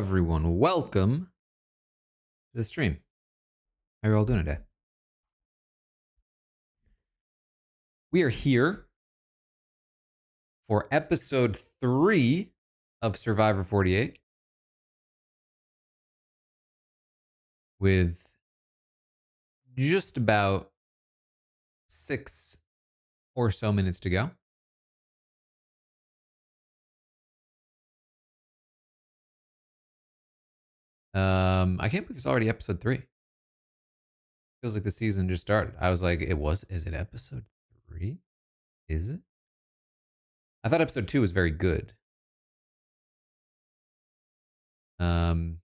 everyone. Welcome to the stream. How are you all doing today? We are here for episode 3 of Survivor 48 with just about 6 or so minutes to go. I can't believe it's already episode 3. Feels like the season just started. I was like, is it episode 3? Is it? I thought episode 2 was very good. You've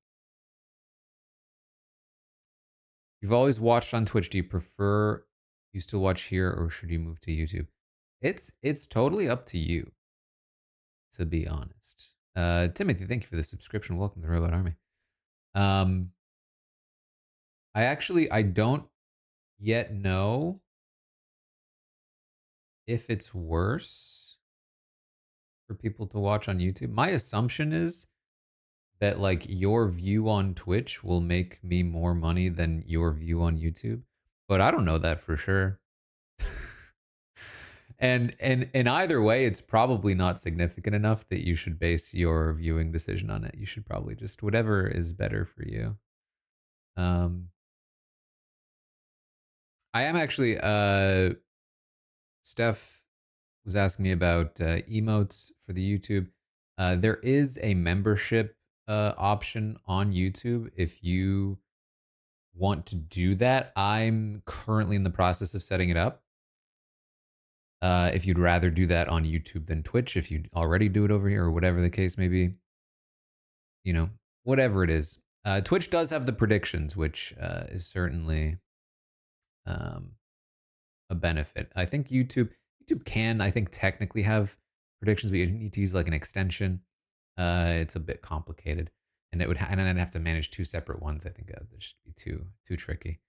always watched on Twitch. Do you prefer you still watch here or should you move to YouTube? It's totally up to you, to be honest. Timothy, thank you for the subscription. Welcome to the Robot Army. I don't yet know if it's worse for people to watch on YouTube. My assumption is that like your view on Twitch will make me more money than your view on YouTube, but I don't know that for sure. And either way, it's probably not significant enough that you should base your viewing decision on it. You should probably just whatever is better for you. I am actually Steph was asking me about emotes for the YouTube. There is a membership option on YouTube if you want to do that. I'm currently in the process of setting it up. If you'd rather do that on YouTube than Twitch, if you already do it over here or whatever the case may be, you know, whatever it is. Twitch does have the predictions, which is certainly a benefit. I think YouTube can, I think, technically have predictions, but you need to use like an extension. It's a bit complicated, and it would and then I'd have to manage 2 separate ones. I think that should be too tricky.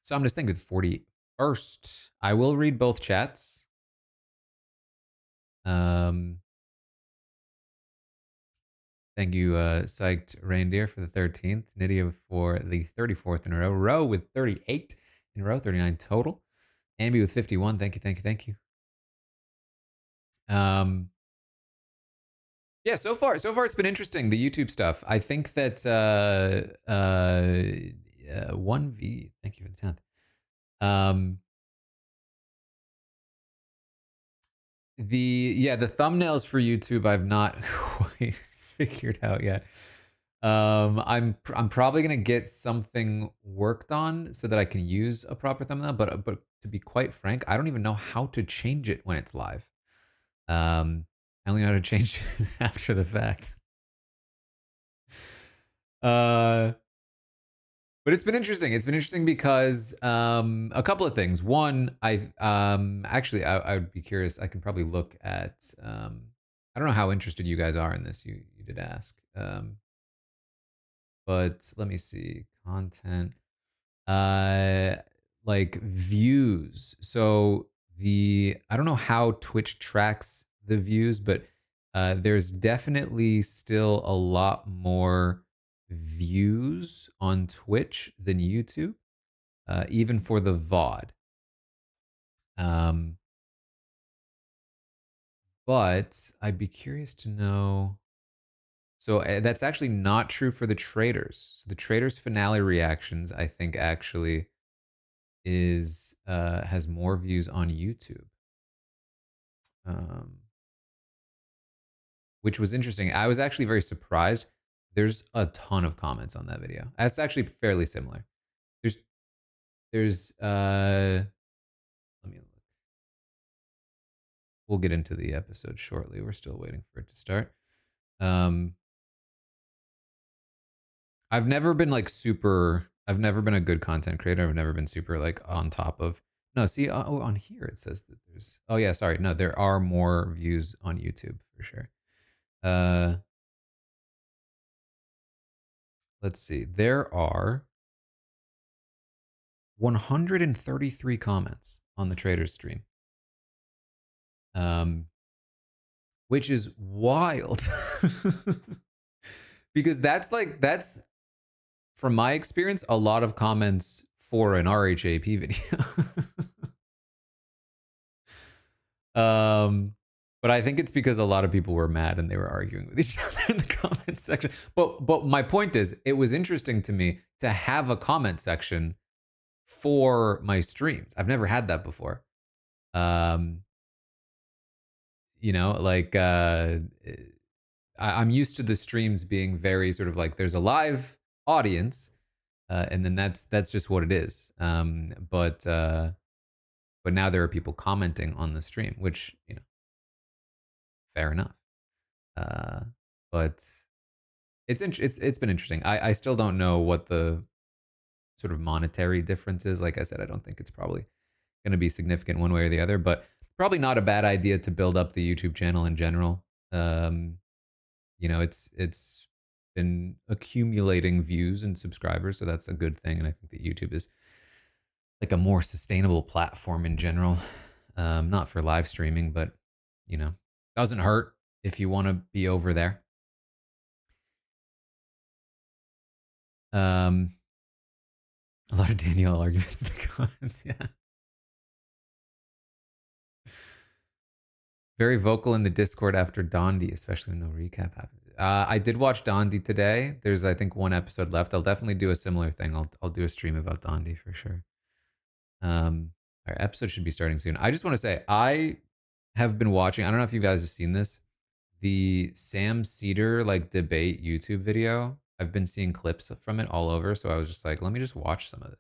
So I'm just thinking with 41st, I will read both chats. Thank you, Psyched Reindeer, for the 13th. Nydia for the 34th in a row. Row with 38 in a row, 39 total. Ambi with 51. Thank you, thank you, thank you. Yeah, so far it's been interesting, the YouTube stuff. I think that 1V, thank you for the 10th. The thumbnails for YouTube I've not quite figured out yet. I'm probably gonna get something worked on so that I can use a proper thumbnail, but to be quite frank, I don't even know how to change it when it's live. I only know how to change it after the fact. But it's been interesting. It's been interesting because a couple of things. One, I would be curious. I can probably look at I don't know how interested you guys are in this. You did ask. But let me see. Content. Like views. So I don't know how Twitch tracks the views, but there's definitely still a lot more views on Twitch than YouTube, even for the VOD. But I'd be curious to know. So that's actually not true for the traders. So the traders finale reactions, I think, actually is has more views on YouTube, which was interesting. I was actually very surprised. There's a ton of comments on that video. That's actually fairly similar. There's let me look. We'll get into the episode shortly. We're still waiting for it to start. I've never been like super. I've never been a good content creator. I've never been super like on top of. No, see, on here it says that there's. Oh yeah, sorry. No, there are more views on YouTube for sure. Let's see. There are 133 comments on the Traders stream. which is wild. Because that's from my experience a lot of comments for an RHAP video. um but I think it's because a lot of people were mad and they were arguing with each other in the comment section. But my point is, it was interesting to me to have a comment section for my streams. I've never had that before. Um, like I'm used to the streams being very sort of like there's a live audience, and then that's just what it is. But now there are people commenting on the stream, which fair enough. Uh, but it's been interesting. I still don't know what the sort of monetary difference is. Like I said, I don't think it's probably going to be significant one way or the other, but probably not a bad idea to build up the YouTube channel in general. Um, it's been accumulating views and subscribers, so that's a good thing. And I think that YouTube is like a more sustainable platform in general. Not for live streaming, but doesn't hurt if you want to be over there. Um, a lot of Danielle arguments in the comments. Yeah. Very vocal in the Discord after Dondi, especially when no recap happened. I did watch Dondi today. There's, I think, one episode left. I'll definitely do a similar thing. I'll do a stream about Dondi for sure. Our episode should be starting soon. I just want to say I have been watching. I don't know if you guys have seen this, the Sam Cedar like debate YouTube video. I've been seeing clips from it all over, so I was just like, let me just watch some of this.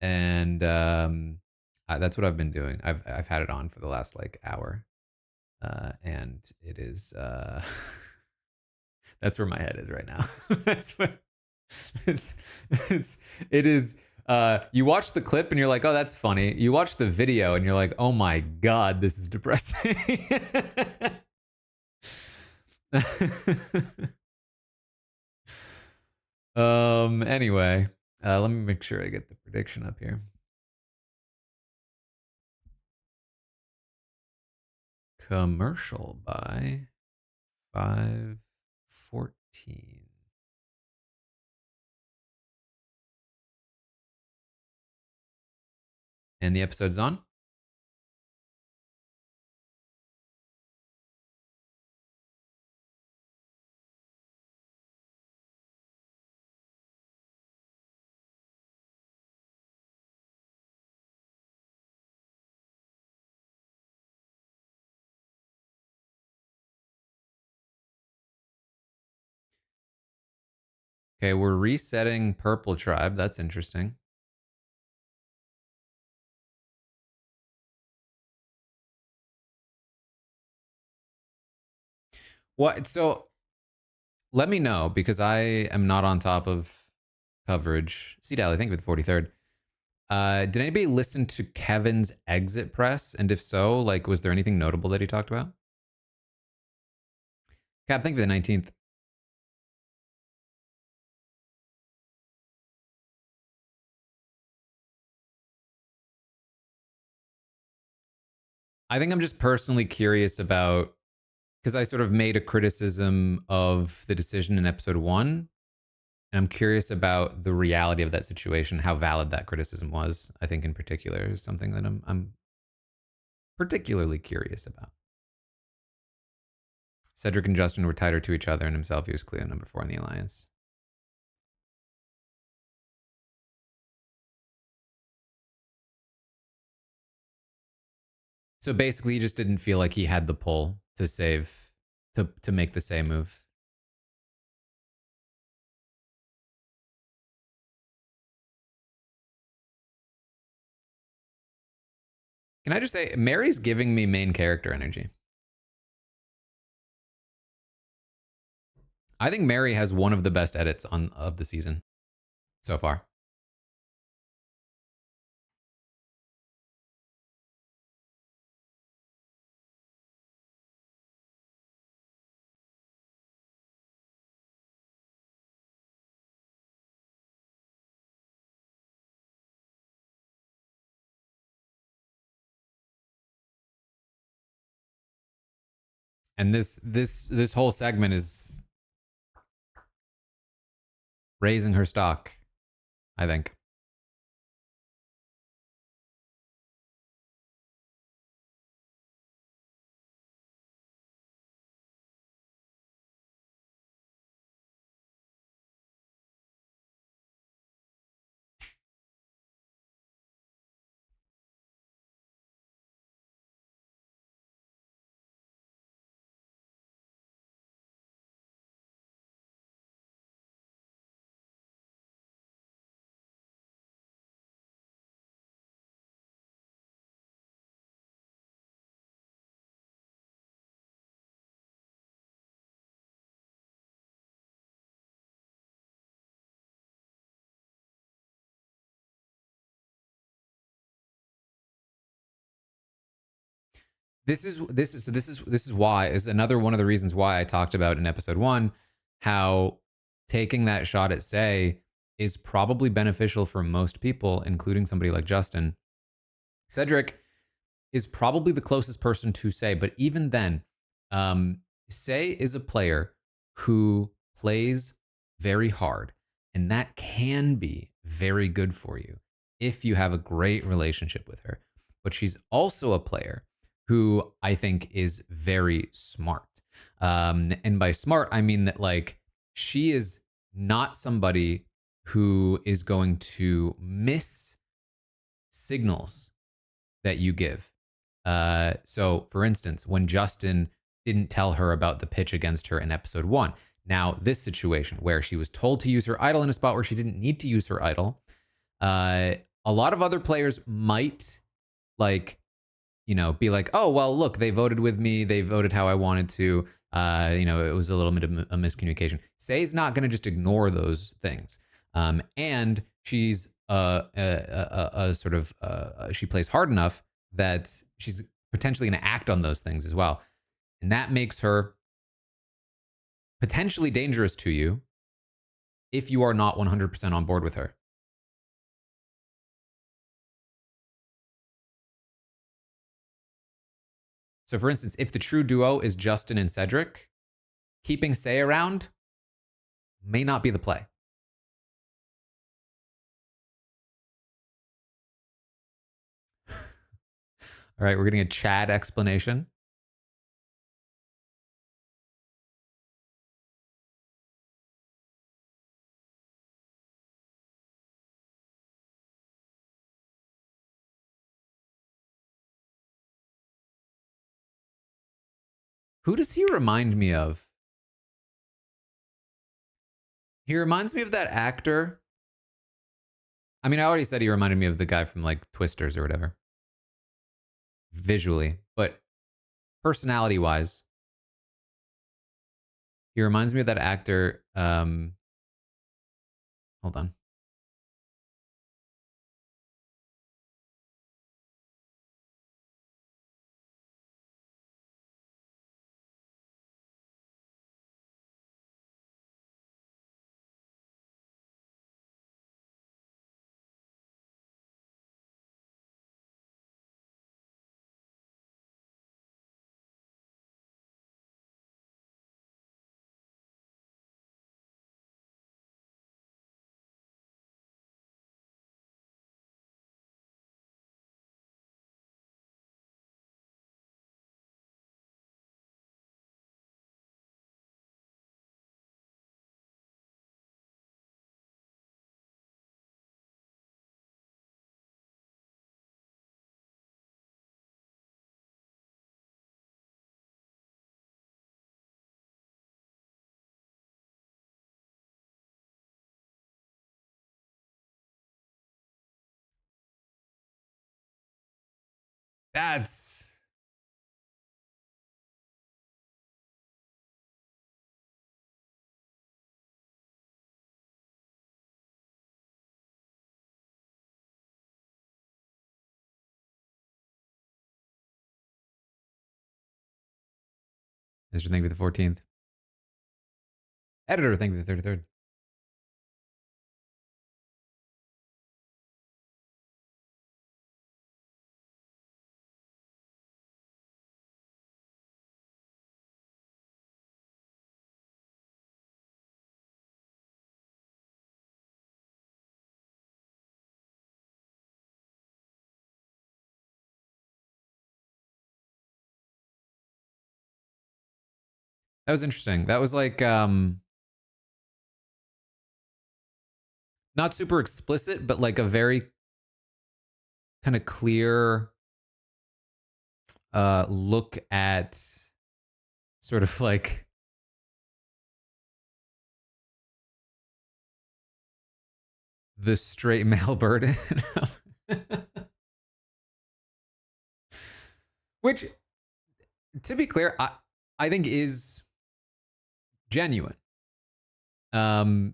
And that's what I've been doing. I've had it on for the last like hour, and it is that's where my head is right now. That's where it's it is. You watch the clip and you're like, oh, that's funny. You watch the video and you're like, oh my god, this is depressing. Anyway, let me make sure I get the prediction up here. Commercial by 5:14. And the episode's on. Okay, we're resetting Purple Tribe. That's interesting. What? So let me know because I am not on top of coverage. See, Dally, thank you for the 43rd. Did anybody listen to Kevin's exit press? And if so, like, was there anything notable that he talked about? Cap, thank you for the 19th. I think I'm just personally curious about, because I sort of made a criticism of the decision in episode 1, and I'm curious about the reality of that situation, how valid that criticism was. I think in particular is something that I'm particularly curious about. Cedric and Justin were tighter to each other, and himself, he was clearly number 4 in the alliance. So basically, he just didn't feel like he had the pull to save, to make the same move. Can I just say, Mary's giving me main character energy. I think Mary has one of the best edits of the season so far. And this whole segment is raising her stock, I think. This is why is another one of the reasons why I talked about in episode 1 how taking that shot at Say is probably beneficial for most people, including somebody like Justin. Cedric is probably the closest person to Say, but even then, um, Say is a player who plays very hard, and that can be very good for you if you have a great relationship with her. But she's also a player who I think is very smart. And by smart, I mean that like she is not somebody who is going to miss signals that you give. So, for instance, when Justin didn't tell her about the pitch against her in episode 1, now this situation where she was told to use her idol in a spot where she didn't need to use her idol, uh, a lot of other players might like be like, oh, well, look, they voted with me. They voted how I wanted to. It was a little bit of a miscommunication. Say's not going to just ignore those things. And she's a sort of, she plays hard enough that she's potentially going to act on those things as well. And that makes her potentially dangerous to you if you are not 100% on board with her. So, for instance, if the true duo is Justin and Cedric, keeping Say around may not be the play. All right, we're getting a Chad explanation. Who does he remind me of? He reminds me of that actor. I mean, I already said he reminded me of the guy from like Twisters or whatever, visually, but personality wise, he reminds me of that actor. Hold on. That's Mr. Thank you the 14th. Editor, thank you the 33rd. That was interesting. That was like not super explicit, but like a very kind of clear look at sort of like the straight male burden. Which, to be clear, I think is genuine. Um,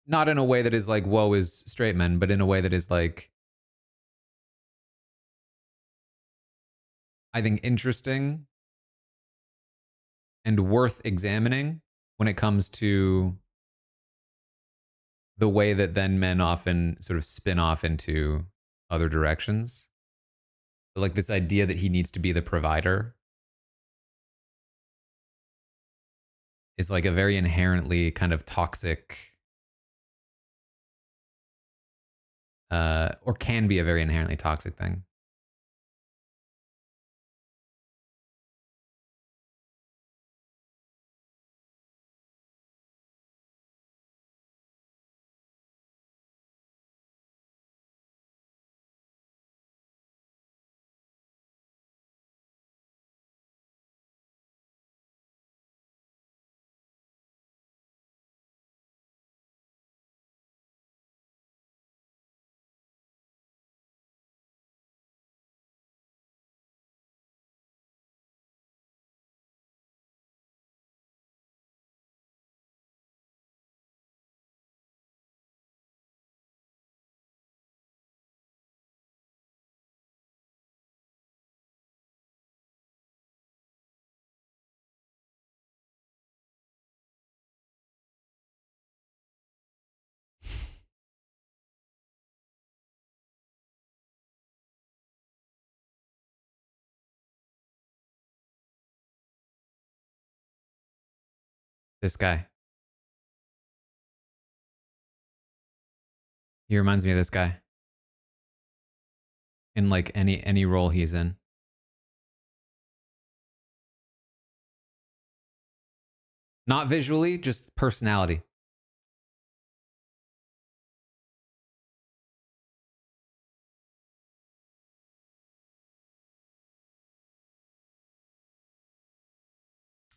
Not in a way that is like woe is straight men, but in a way that is like I think interesting and worth examining when it comes to the way that then men often sort of spin off into other directions. Like this idea that he needs to be the provider is like a very inherently kind of toxic, or can be a very inherently toxic thing. This guy, he reminds me of this guy in like any role he's in. Not visually, just personality.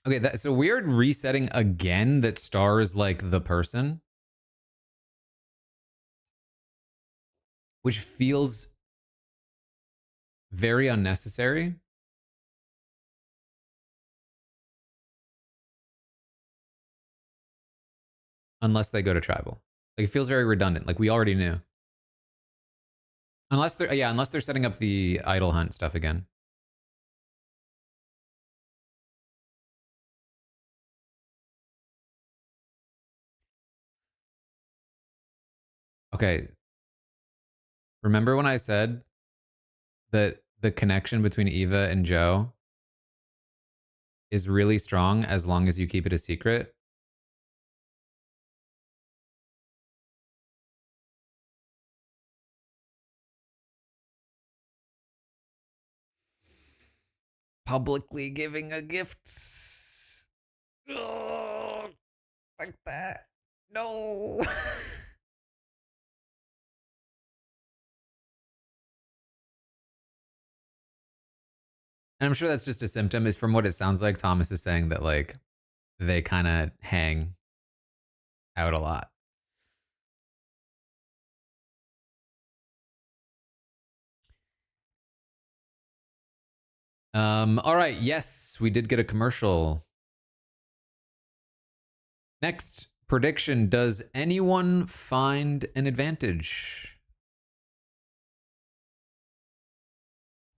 Okay, that's a weird resetting again that stars like the person, which feels very unnecessary unless they go to tribal. Like it feels very redundant. Like we already knew. Unless they're setting up the idol hunt stuff again. Okay, remember when I said that the connection between Eva and Joe is really strong as long as you keep it a secret? Publicly giving a gift. Ugh, like that. No. And I'm sure that's just a symptom. Is from what it sounds like, Thomas is saying that like they kind of hang out a lot. All right. Yes, we did get a commercial. Next prediction: does anyone find an advantage?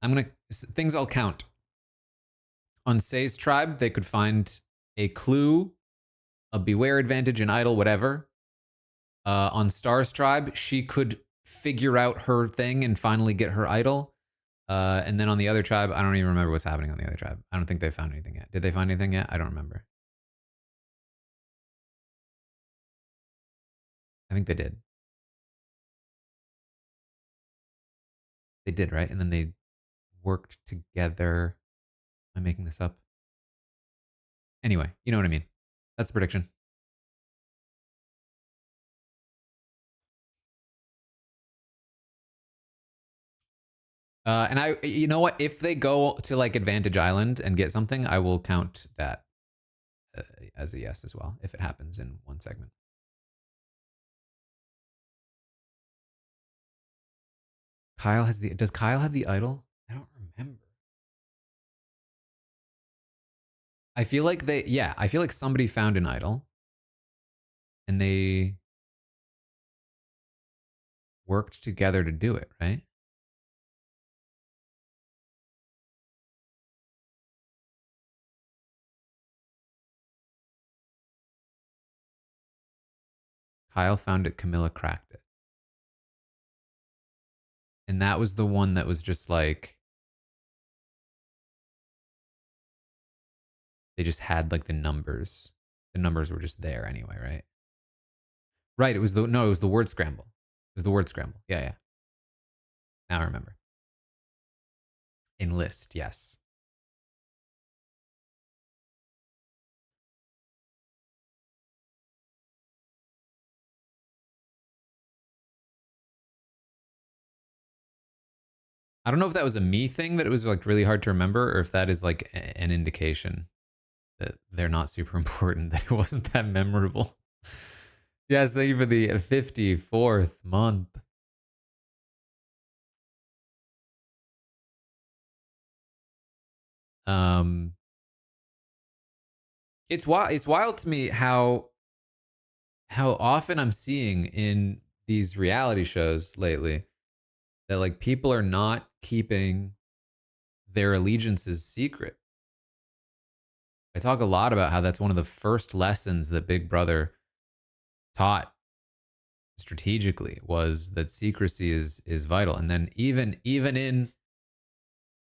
I'm gonna things I'll count. On Say's tribe, they could find a clue, a beware advantage, an idol, whatever. On Star's tribe, she could figure out her thing and finally get her idol. And then on the other tribe, I don't even remember what's happening on the other tribe. I don't think they found anything yet. Did they find anything yet? I don't remember. I think they did. They did, right? And then they worked together. Am I making this up? Anyway, you know what I mean. That's the prediction. And you know what? If they go to like Advantage Island and get something, I will count that uh, as a yes as well if it happens in one segment. Kyle has the. Does Kyle have the idol? I don't remember. I feel like they. Yeah, I feel like somebody found an idol, and they worked together to do it. Right? Kyle found it. Camilla cracked it, and that was the one that was just like they just had like the numbers. The numbers were just there anyway, right? Right. It was the no. It was the word scramble. It was the word scramble. Yeah, yeah. Now I remember. Enlist. Yes. I don't know if that was a me thing that it was like really hard to remember, or if that is like an indication that they're not super important, that it wasn't that memorable. Yes, thank you for the 54th month. Um, it's wild. It's wild to me how often I'm seeing in these reality shows lately that like people are not keeping their allegiances secret. I talk a lot about how that's one of the first lessons that Big Brother taught strategically was that secrecy is vital. And then even in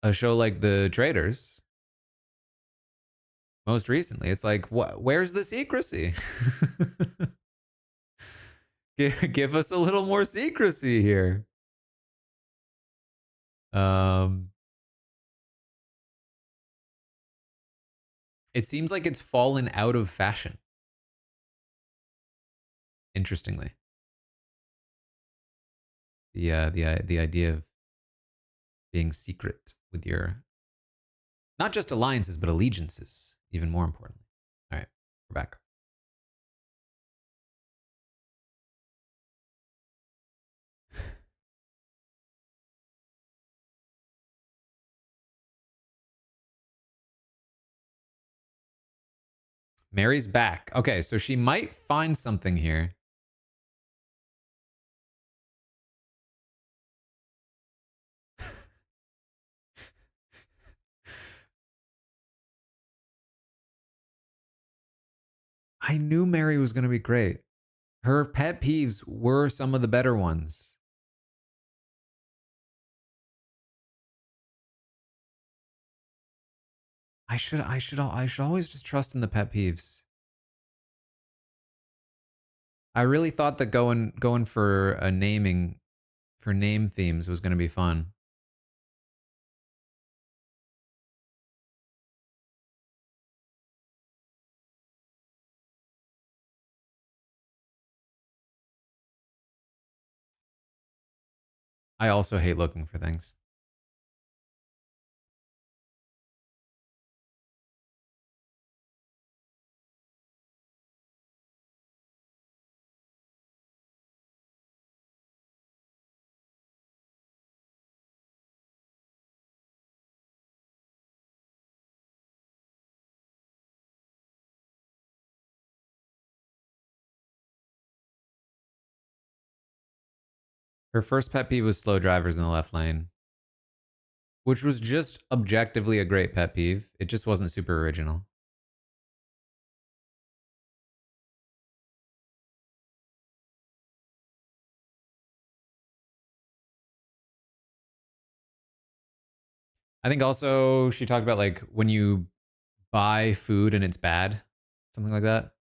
a show like The Traders, most recently, it's like, what? Where's the secrecy? Give us a little more secrecy here. Um, it seems like it's fallen out of fashion. Interestingly, the idea of being secret with your not just alliances but allegiances, even more importantly. All right, we're back. Mary's back. Okay, so she might find something here. I knew Mary was going to be great. Her pet peeves were some of the better ones. I should always just trust in the pet peeves. I really thought that going for a naming for name themes was going to be fun. I also hate looking for things. Her first pet peeve was slow drivers in the left lane, which was just objectively a great pet peeve. It just wasn't super original. I think also she talked about like when you buy food and it's bad, something like that.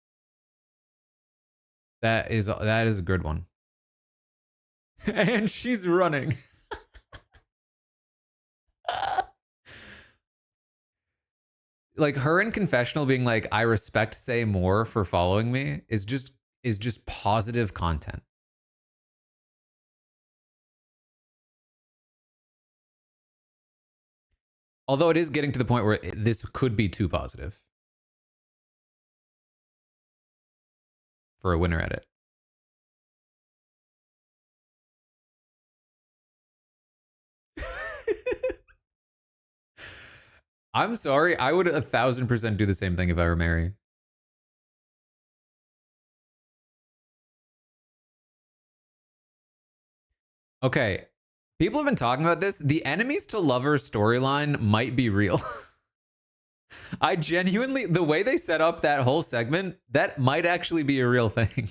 That is a good one. And she's running. like her in confessional being like, I respect Say more for following me is just positive content. Although it is getting to the point where this could be too positive for a winner edit. I'm sorry. I would 1,000% do the same thing if I were Mary. Okay. People have been talking about this. The enemies to lovers storyline might be real. I genuinely, the way they set up that whole segment, that might actually be a real thing.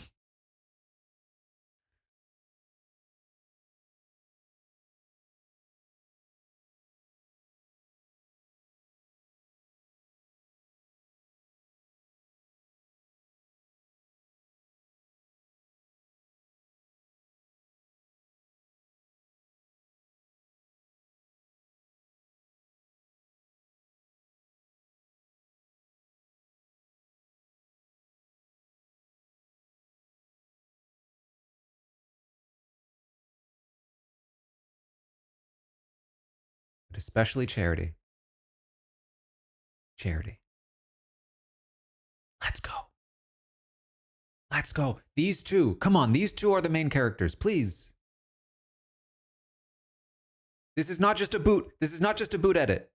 But especially Charity. Charity. Let's go. Let's go. These two. Come on. These two are the main characters. Please. This is not just a boot. This is not just a boot edit.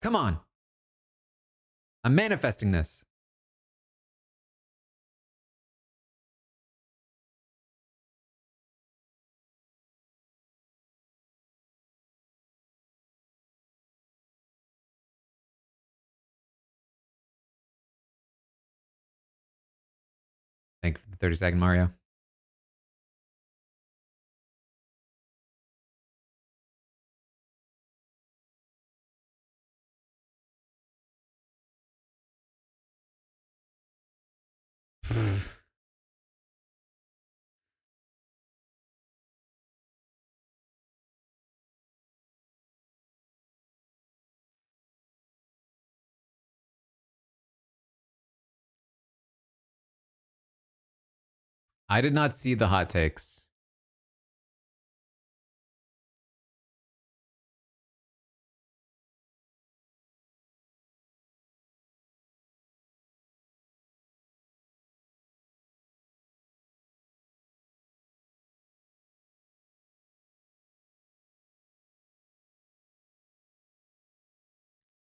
Come on. I'm manifesting this. Thank you for the 30-second Mario. I did not see the hot takes.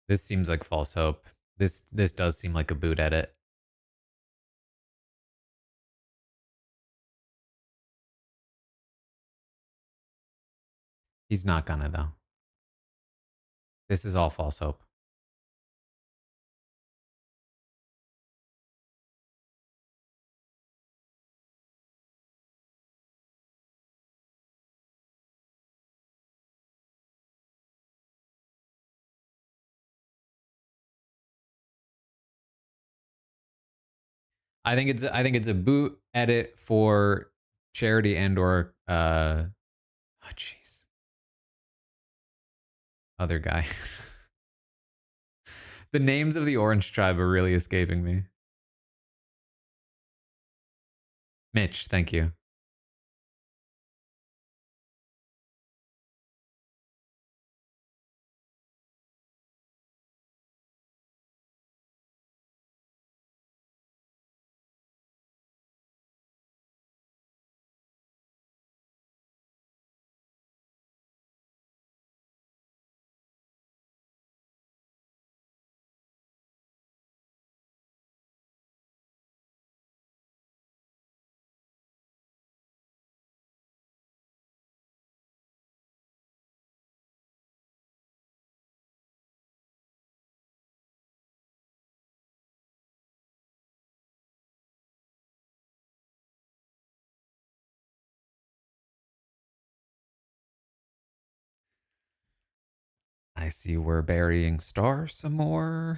This seems like false hope. This does seem like a boot edit. He's not gonna though. This is all false hope. I think it's a boot edit for Charity and or oh jeez. Other guy. The names of the Orange Tribe are really escaping me. Mitch, thank you. I see we're burying Star some more.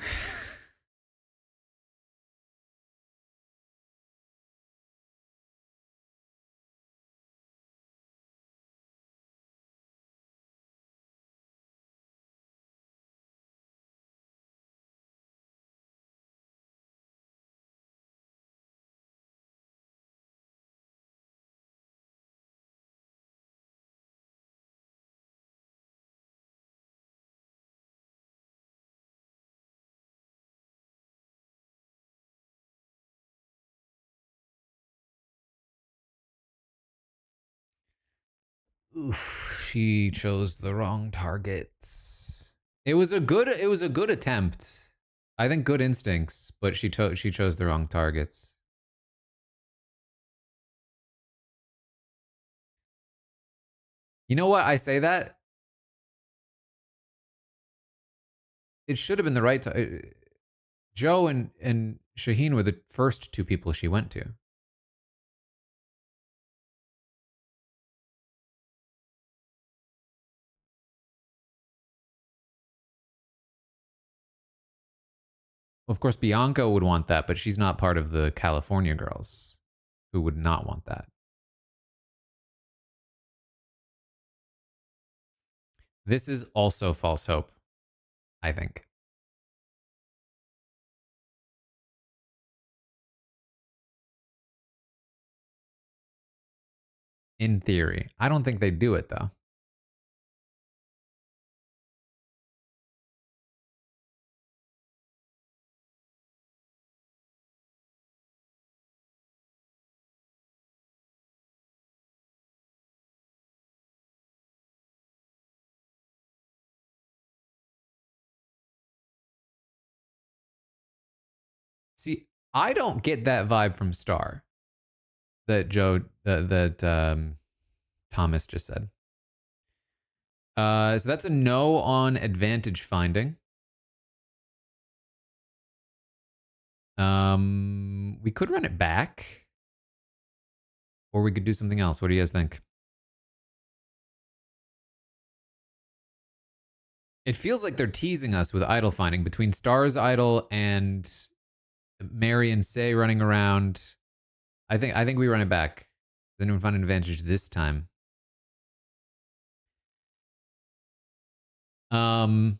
Oof, she chose the wrong targets. It was a good attempt. I think good instincts, but she chose the wrong targets. You know what? I say that it should have been the right Joe and Shaheen were the first two people she went to. Of course, Bianca would want that, but she's not part of the California girls who would not want that. This is also false hope, I think. In theory. I don't think they do it though. See, I don't get that vibe from Star that Thomas just said. So that's a no on advantage finding. We could run it back, or we could do something else. What do you guys think? It feels like they're teasing us with idol finding between Star's idol and Mary and Say running around. I think we run it back. Then we find an advantage this time. Um,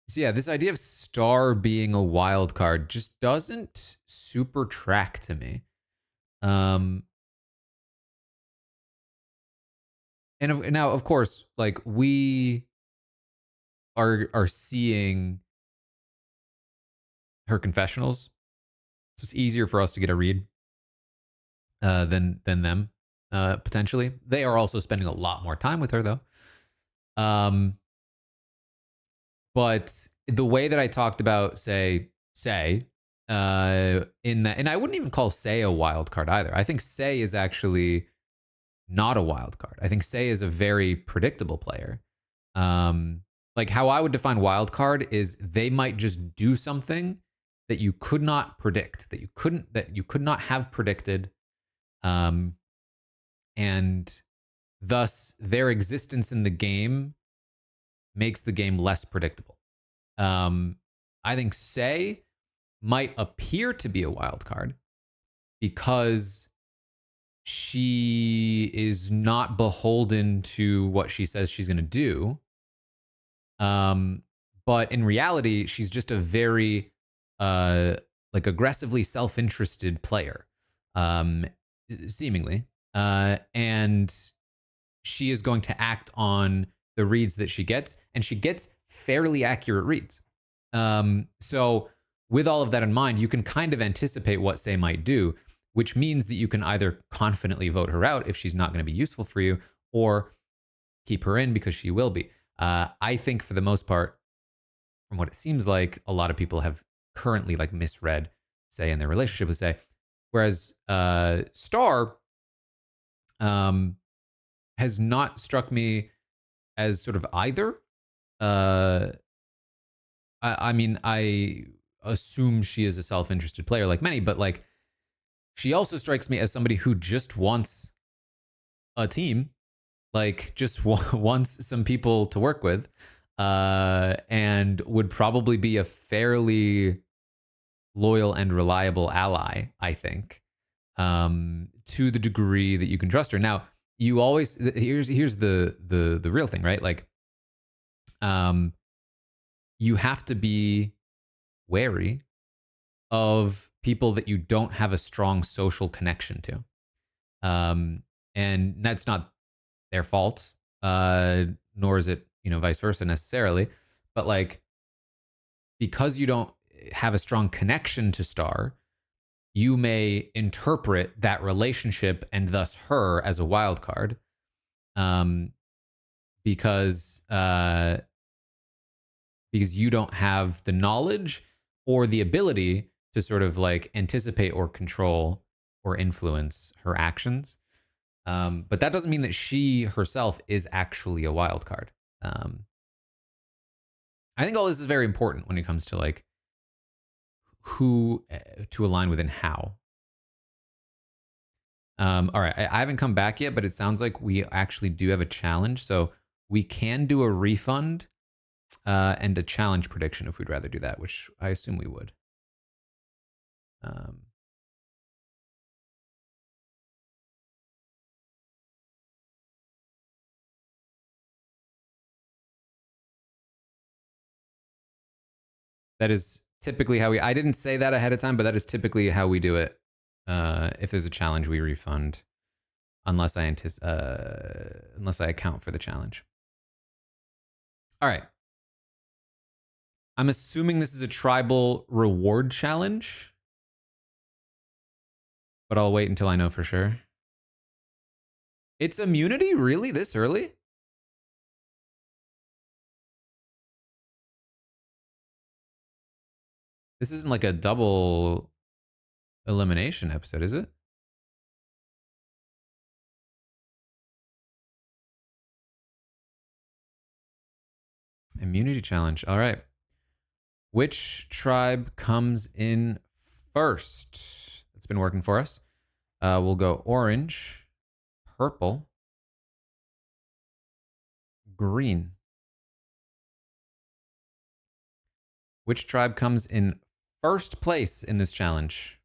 so yeah, this idea of Star being a wild card just doesn't super track to me. Um, and now of course, like we are seeing her confessionals, so it's easier for us to get a read than them potentially. They are also spending a lot more time with her though. Um, but the way that I talked about say in that, and I wouldn't even call Say a wild card either. I think Say is actually not a wild card. I think Say is a very predictable player. Um, like how I would define wild card is they might just do something that you could not predict, that you could not have predicted, um, and thus their existence in the game makes the game less predictable. Um, I think Say might appear to be a wild card because she is not beholden to what she says she's going to do. Um, but in reality, she's just a very uh like aggressively self-interested player. Um, seemingly. And she is going to act on the reads that she gets, and she gets fairly accurate reads. So with all of that in mind, you can kind of anticipate what Say might do, which means that you can either confidently vote her out if she's not going to be useful for you, or keep her in because she will be. I think for the most part, from what it seems like, a lot of people have currently like misread Say in their relationship with Say, whereas Star um, has not struck me as sort of either. Uh, I mean, I assume she is a self-interested player like many, but like she also strikes me as somebody who just wants a team, like just wants some people to work with, and would probably be a fairly loyal and reliable ally, I think, to the degree that you can trust her. Now, you always here's the real thing, right? Like, um, you have to be wary of people that you don't have a strong social connection to. And that's not their fault, nor is it, vice versa necessarily. But like, because you don't have a strong connection to Star, you may interpret that relationship and thus her as a wild card, um, because because you don't have the knowledge or the ability to sort of like anticipate or control or influence her actions. But that doesn't mean that she herself is actually a wild card. Um, I think all this is very important when it comes to like who to align with and how. All right, I haven't come back yet, but it sounds like we actually do have a challenge. So we can do a refund and a challenge prediction if we'd rather do that, which I assume we would. Um, that is typically how we. I didn't say that ahead of time, but that is typically how we do it. If there's a challenge, we refund unless I account for the challenge. All right. I'm assuming this is a tribal reward challenge, but I'll wait until I know for sure. It's immunity? Really? This early? This isn't like a double elimination episode, is it? Immunity challenge. All right. Which tribe comes in first? It's been working for us. We'll go orange, purple, green. Which tribe comes in first place in this challenge?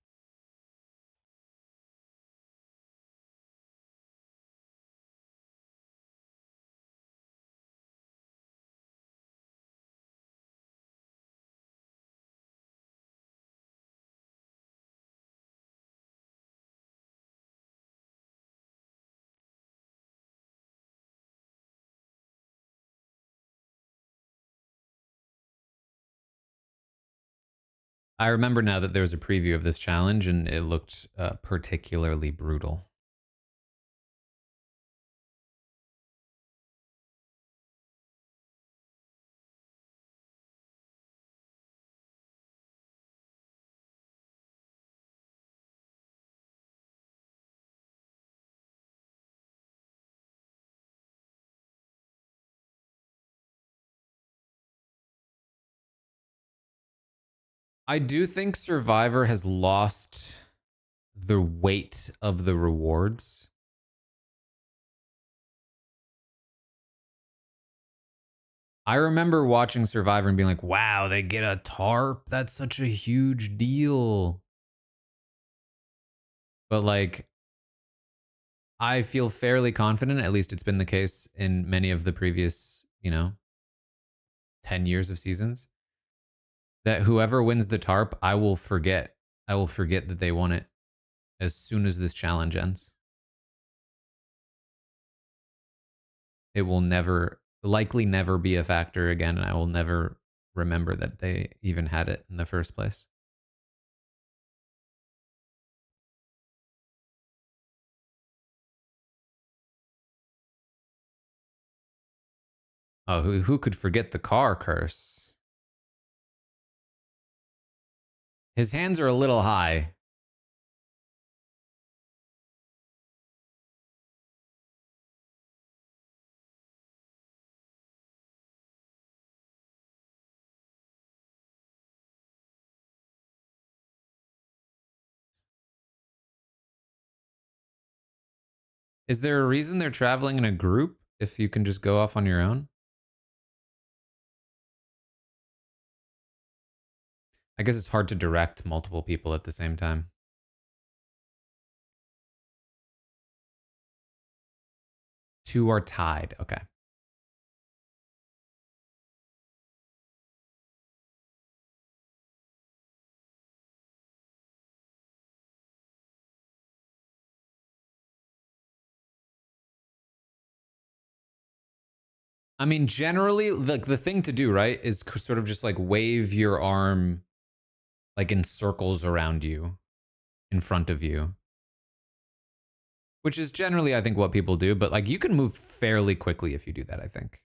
I remember now that there was a preview of this challenge and it looked particularly brutal. I do think Survivor has lost the weight of the rewards. I remember watching Survivor and being like, wow, they get a tarp? That's such a huge deal. But like, I feel fairly confident, at least it's been the case in many of the previous, 10 years of seasons, that whoever wins the tarp, I will forget. I will forget that they won it as soon as this challenge ends. It will likely never be a factor again, and I will never remember that they even had it in the first place. Oh, who could forget the car curse? His hands are a little high. Is there a reason they're traveling in a group if you can just go off on your own? I guess it's hard to direct multiple people at the same time. Two are tied. Okay. I mean, generally, the thing to do, right, is sort of just like wave your arm like in circles around you in front of you, which is generally, I think, what people do. But like, you can move fairly quickly if you do that, I think.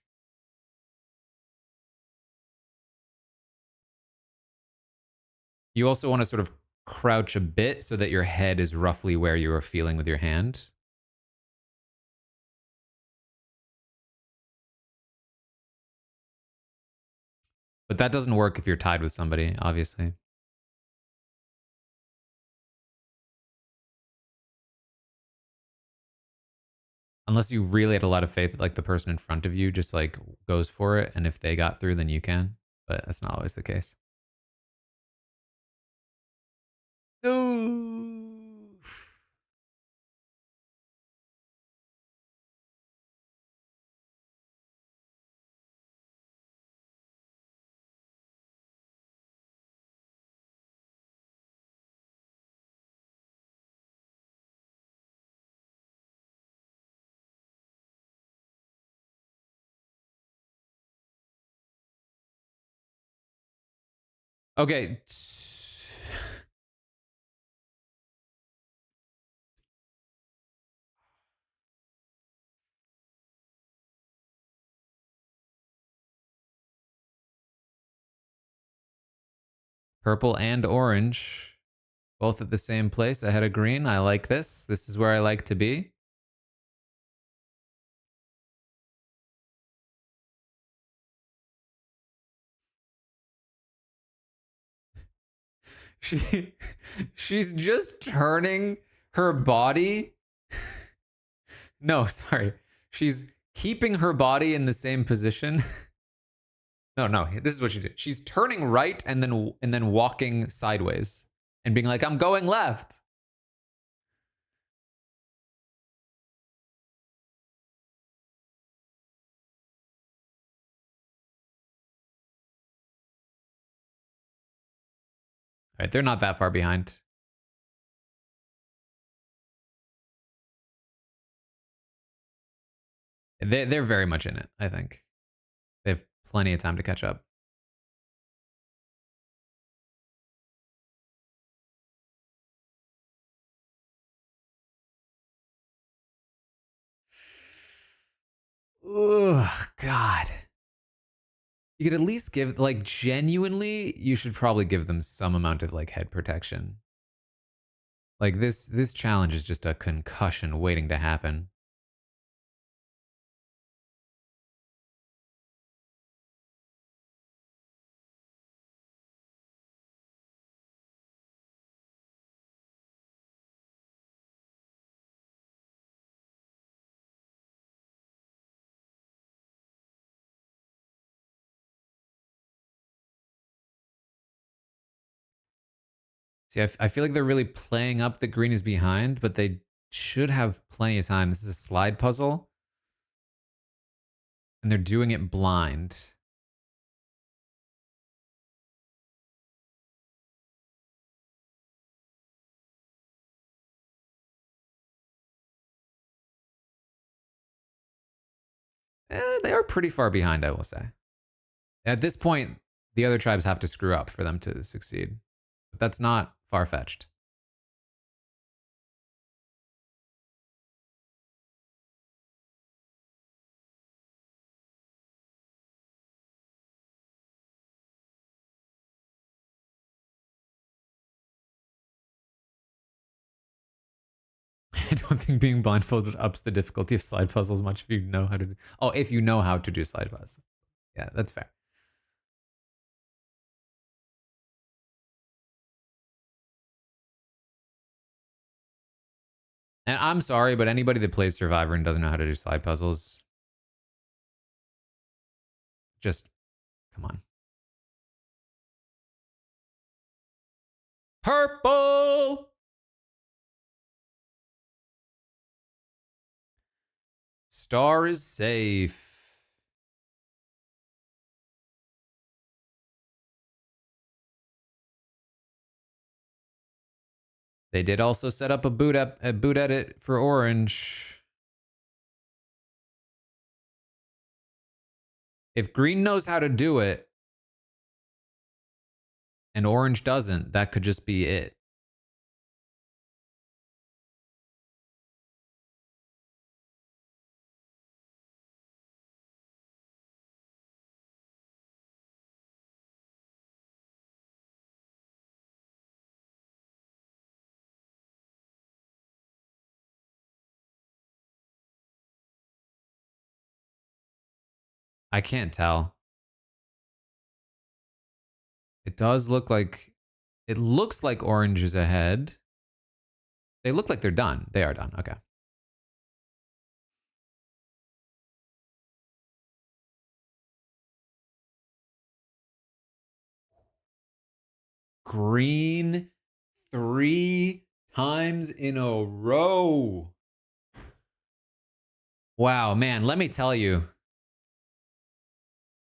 You also want to sort of crouch a bit so that your head is roughly where you are feeling with your hand. But that doesn't work if you're tied with somebody, obviously. Unless you really had a lot of faith that like the person in front of you just like goes for it, and if they got through, then you can. But that's not always the case. Ooh. Okay. Purple and orange, both at the same place ahead of green. I like this. This is where I like to be. She she's just turning her body. No, sorry. She's keeping her body in the same position. No, this is what she's doing. She's turning right and then walking sideways and being like, "I'm going left." All right, they're not that far behind. They're very much in it, I think. They have plenty of time to catch up. Oh, God. You could at least give, like, genuinely, you should probably give them some amount of, like, head protection. Like, this challenge is just a concussion waiting to happen. See, I feel like they're really playing up that green is behind, but they should have plenty of time. This is a slide puzzle, and they're doing it blind. They are pretty far behind, I will say. At this point, the other tribes have to screw up for them to succeed. But that's not far-fetched. I don't think being blindfolded ups the difficulty of slide puzzles much if you know how to do. Oh, if you know how to do slide puzzles. Yeah, that's fair. And I'm sorry, but anybody that plays Survivor and doesn't know how to do slide puzzles, just come on. Purple! Star is safe. They did also set up a boot edit for orange. If green knows how to do it and orange doesn't, that could just be it. I can't tell. It does look like it looks like orange is ahead. They look like they're done. They are done. Okay. Green 3 times in a row. Wow, man, let me tell you.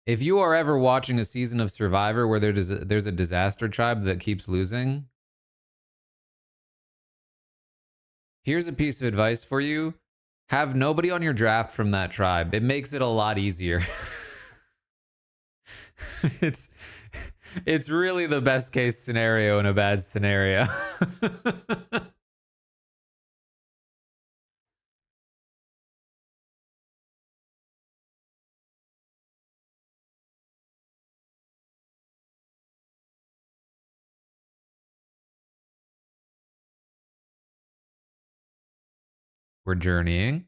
If you are ever watching a season of Survivor where there's a disaster tribe that keeps losing, here's a piece of advice for you. Have nobody on your draft from that tribe. It makes it a lot easier. it's it's really the best case scenario in a bad scenario. We're journeying.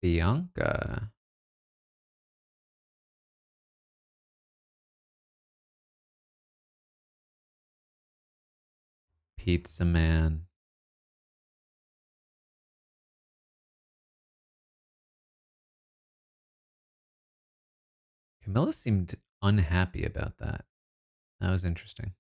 Bianca. Pizza Man. Camilla seemed unhappy about that. That was interesting.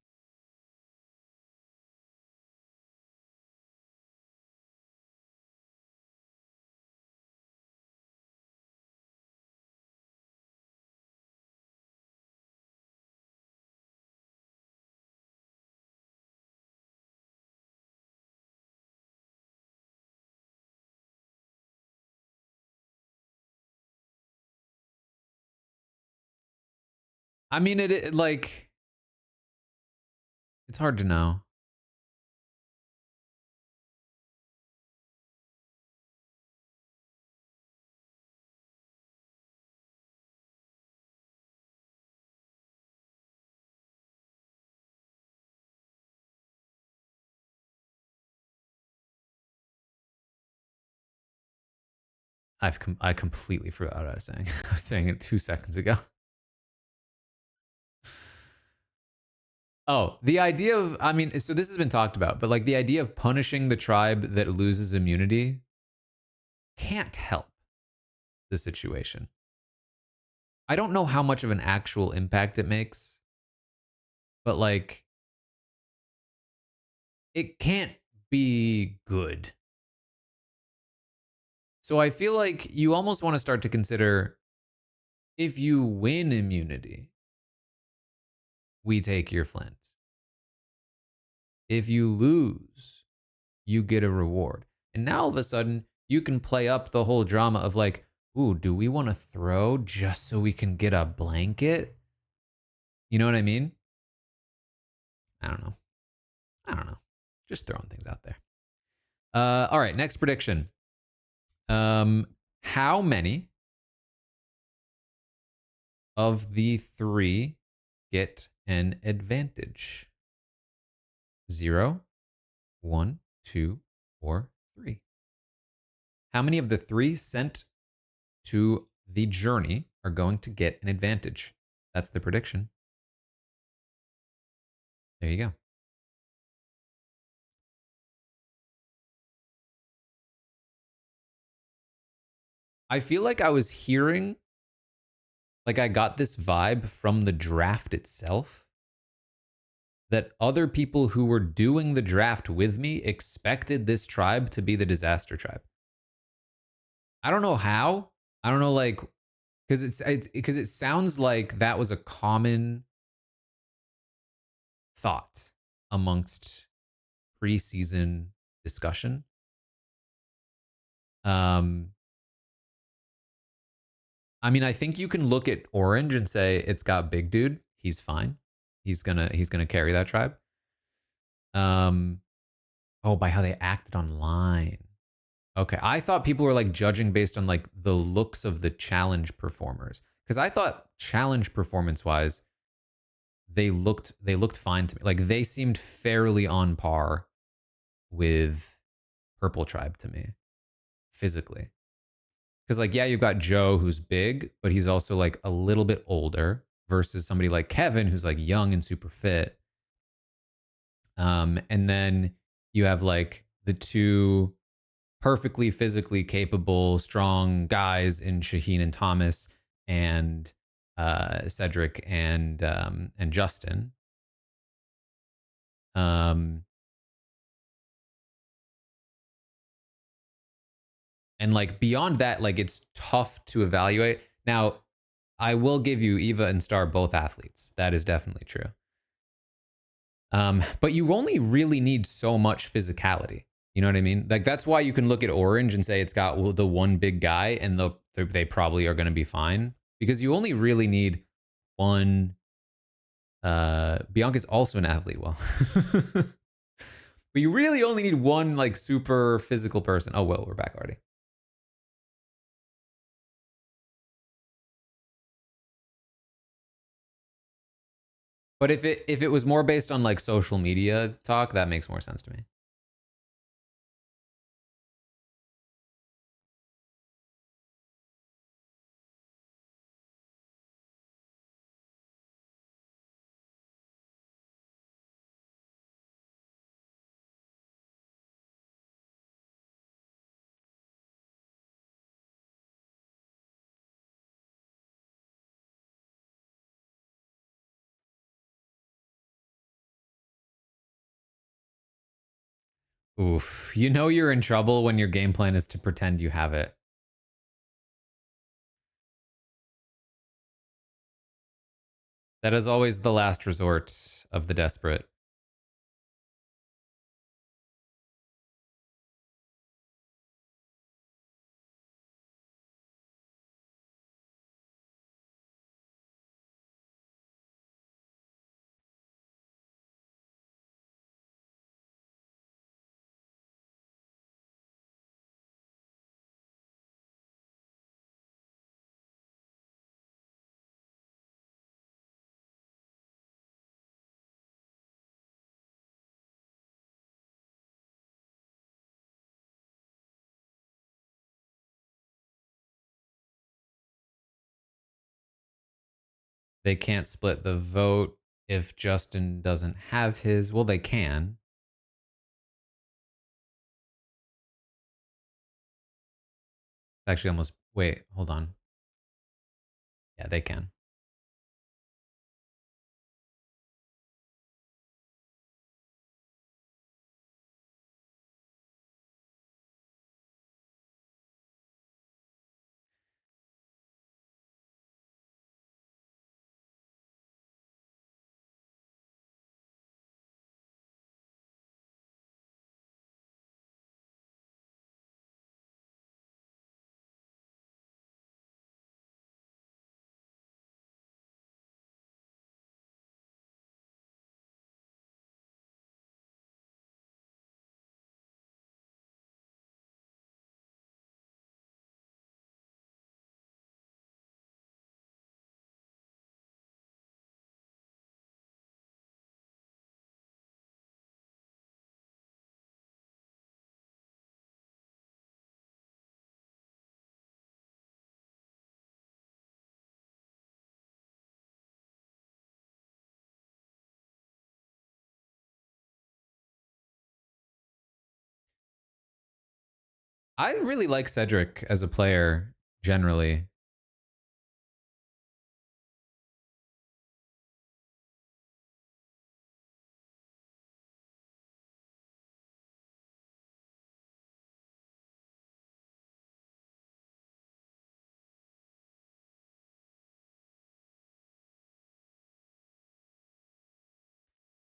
I mean, it like it's hard to know. I completely forgot what I was saying. I was saying it 2 seconds ago. Oh, the idea of I mean, so this has been talked about, but like the idea of punishing the tribe that loses immunity can't help the situation. I don't know how much of an actual impact it makes, but like it can't be good. So I feel like you almost want to start to consider if you win immunity, we take your flint. If you lose, you get a reward. And now all of a sudden, you can play up the whole drama of like, ooh, do we want to throw just so we can get a blanket? You know what I mean? I don't know. I don't know. Just throwing things out there. All right, next prediction. Um, how many of the three get an advantage? 0, 1, 2, or 3? How many of the three sent to the journey are going to get an advantage? That's the prediction. There you go. I feel like I was hearing, like I got this vibe from the draft itself that other people who were doing the draft with me expected this tribe to be the disaster tribe. I don't know how. I don't know, like, because it's because it sounds like that was a common thought amongst preseason discussion. Um, I mean, I think you can look at Orange and say it's got big dude. He's fine. He's gonna carry that tribe. Um, oh, by how they acted online. Okay. I thought people were like judging based on like the looks of the challenge performers. Because I thought challenge performance wise, they looked fine to me. Like they seemed fairly on par with Purple Tribe to me physically. Because like yeah, you've got Joe who's big, but he's also like a little bit older versus somebody like Kevin who's like young and super fit. And then you have like the two perfectly physically capable, strong guys in Shaheen and Thomas and Cedric and Justin. Um, and like beyond that, like it's tough to evaluate. Now, I will give you Eva and Star both athletes. That is definitely true. But you only really need so much physicality. You know what I mean? Like that's why you can look at Orange and say it's got the one big guy, and they probably are going to be fine because you only really need one. Bianca's also an athlete. Well, but you really only need one like super physical person. Oh well, we're back already. But if it was more based on like social media talk, that makes more sense to me. Oof, you know you're in trouble when your game plan is to pretend you have it. That is always the last resort of the desperate. They can't split the vote if Justin doesn't have his. Well, they can. Actually, almost. Wait, hold on. Yeah, they can. I really like Cedric as a player generally.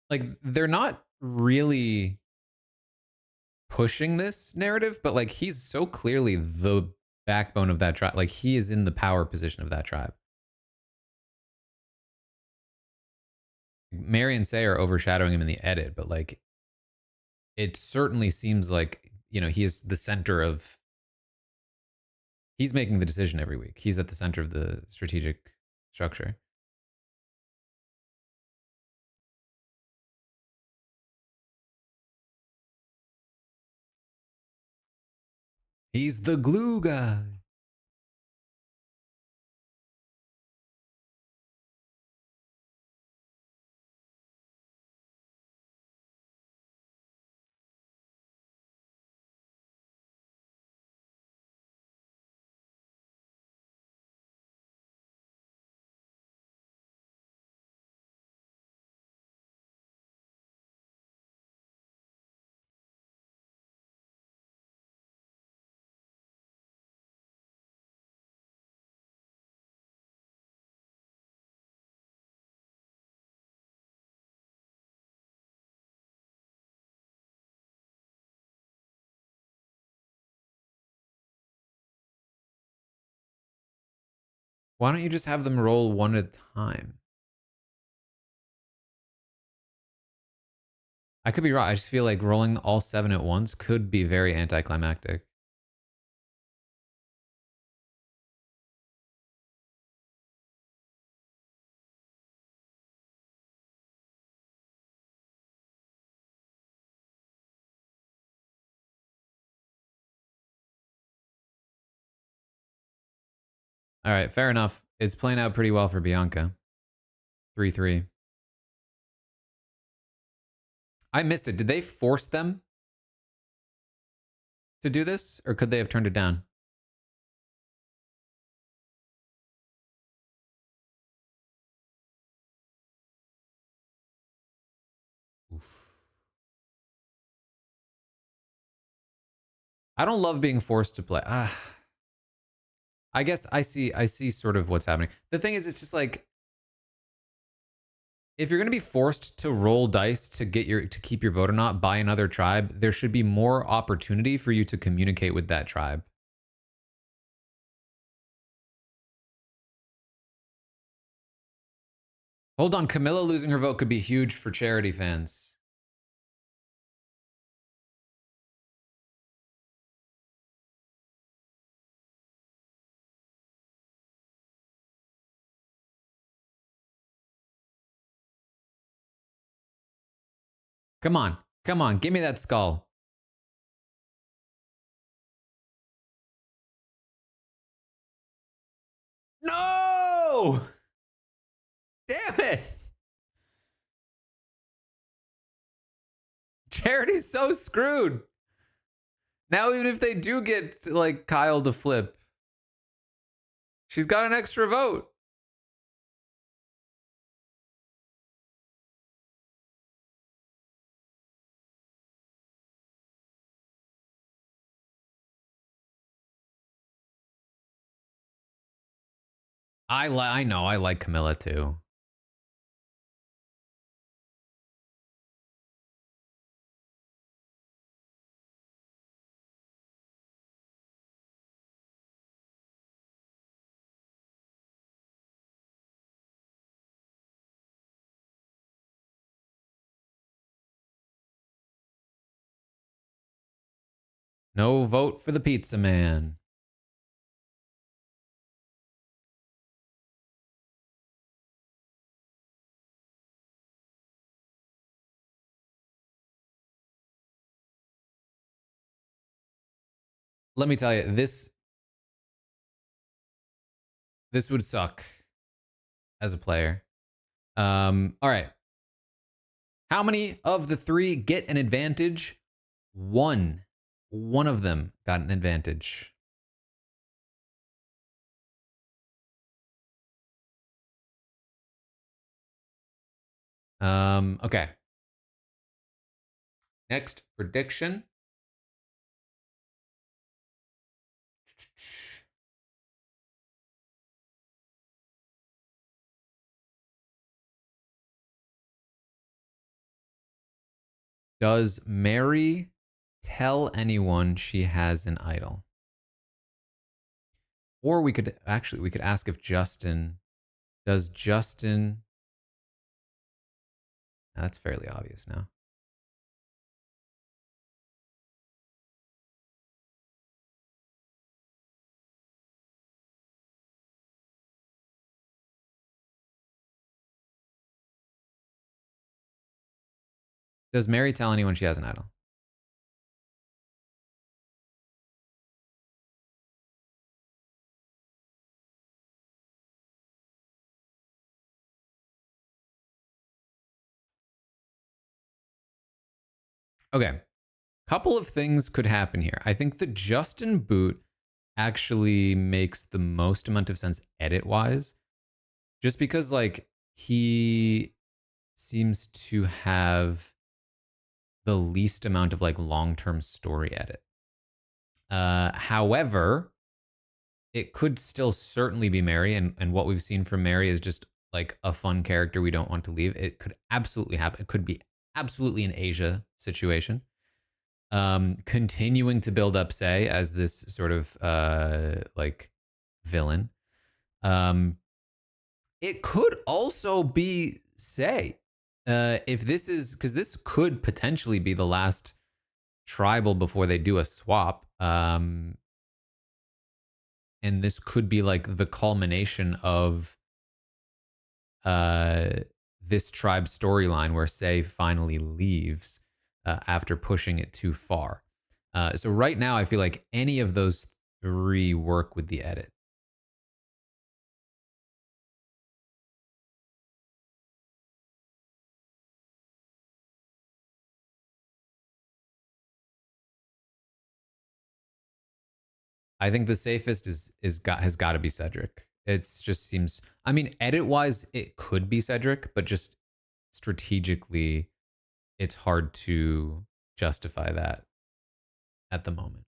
Like they're not really pushing this narrative, but like he's so clearly the backbone of that tribe. Like he is in the power position of that tribe. Mary and Say are overshadowing him in the edit, but like it certainly seems like he is the center of. He's making the decision every week. He's at the center of the strategic structure. He's the glue guy. Why don't you just have them roll one at a time? I could be wrong. I just feel like rolling all 7 at once could be very anticlimactic. All right, fair enough. It's playing out pretty well for Bianca. 3-3. I missed it. Did they force them to do this, or could they have turned it down? Oof. I don't love being forced to play. I guess I see sort of what's happening. The thing is, it's just like if you're gonna be forced to roll dice to keep your vote or not by another tribe, there should be more opportunity for you to communicate with that tribe. Hold on, Camilla losing her vote could be huge for charity fans. Come on. Come on. Give me that skull. No! Damn it! Charity's so screwed. Now, even if they do get, like, Kyle to flip, she's got an extra vote. I know. I like Camilla, too. No vote for the pizza man. Let me tell you, this would suck as a player. All right. How many of the 3 get an advantage? One. One of them got an advantage. Okay. Next prediction. Does Mary tell anyone she has an idol? Or we could ask if Justin, does Justin, that's fairly obvious now. Does Mary tell anyone she has an idol? Okay. Couple of things could happen here. I think that Justin Boot actually makes the most amount of sense edit wise, just because like he seems to have the least amount of like long term story edit. However, it could still certainly be Mary, and what we've seen from Mary is just like a fun character we don't want to leave. It could absolutely happen. It could be absolutely an Asia situation. Continuing to build up Say as this sort of like villain. Um, it could also be Say. If this is because this could potentially be the last tribal before they do a swap. And this could be like the culmination of uh this tribe storyline where Say finally leaves after pushing it too far. So right now, I feel like any of those three work with the edit. I think the safest has got to be Cedric. It's just seems. I mean, edit wise, it could be Cedric, but just strategically, it's hard to justify that at the moment.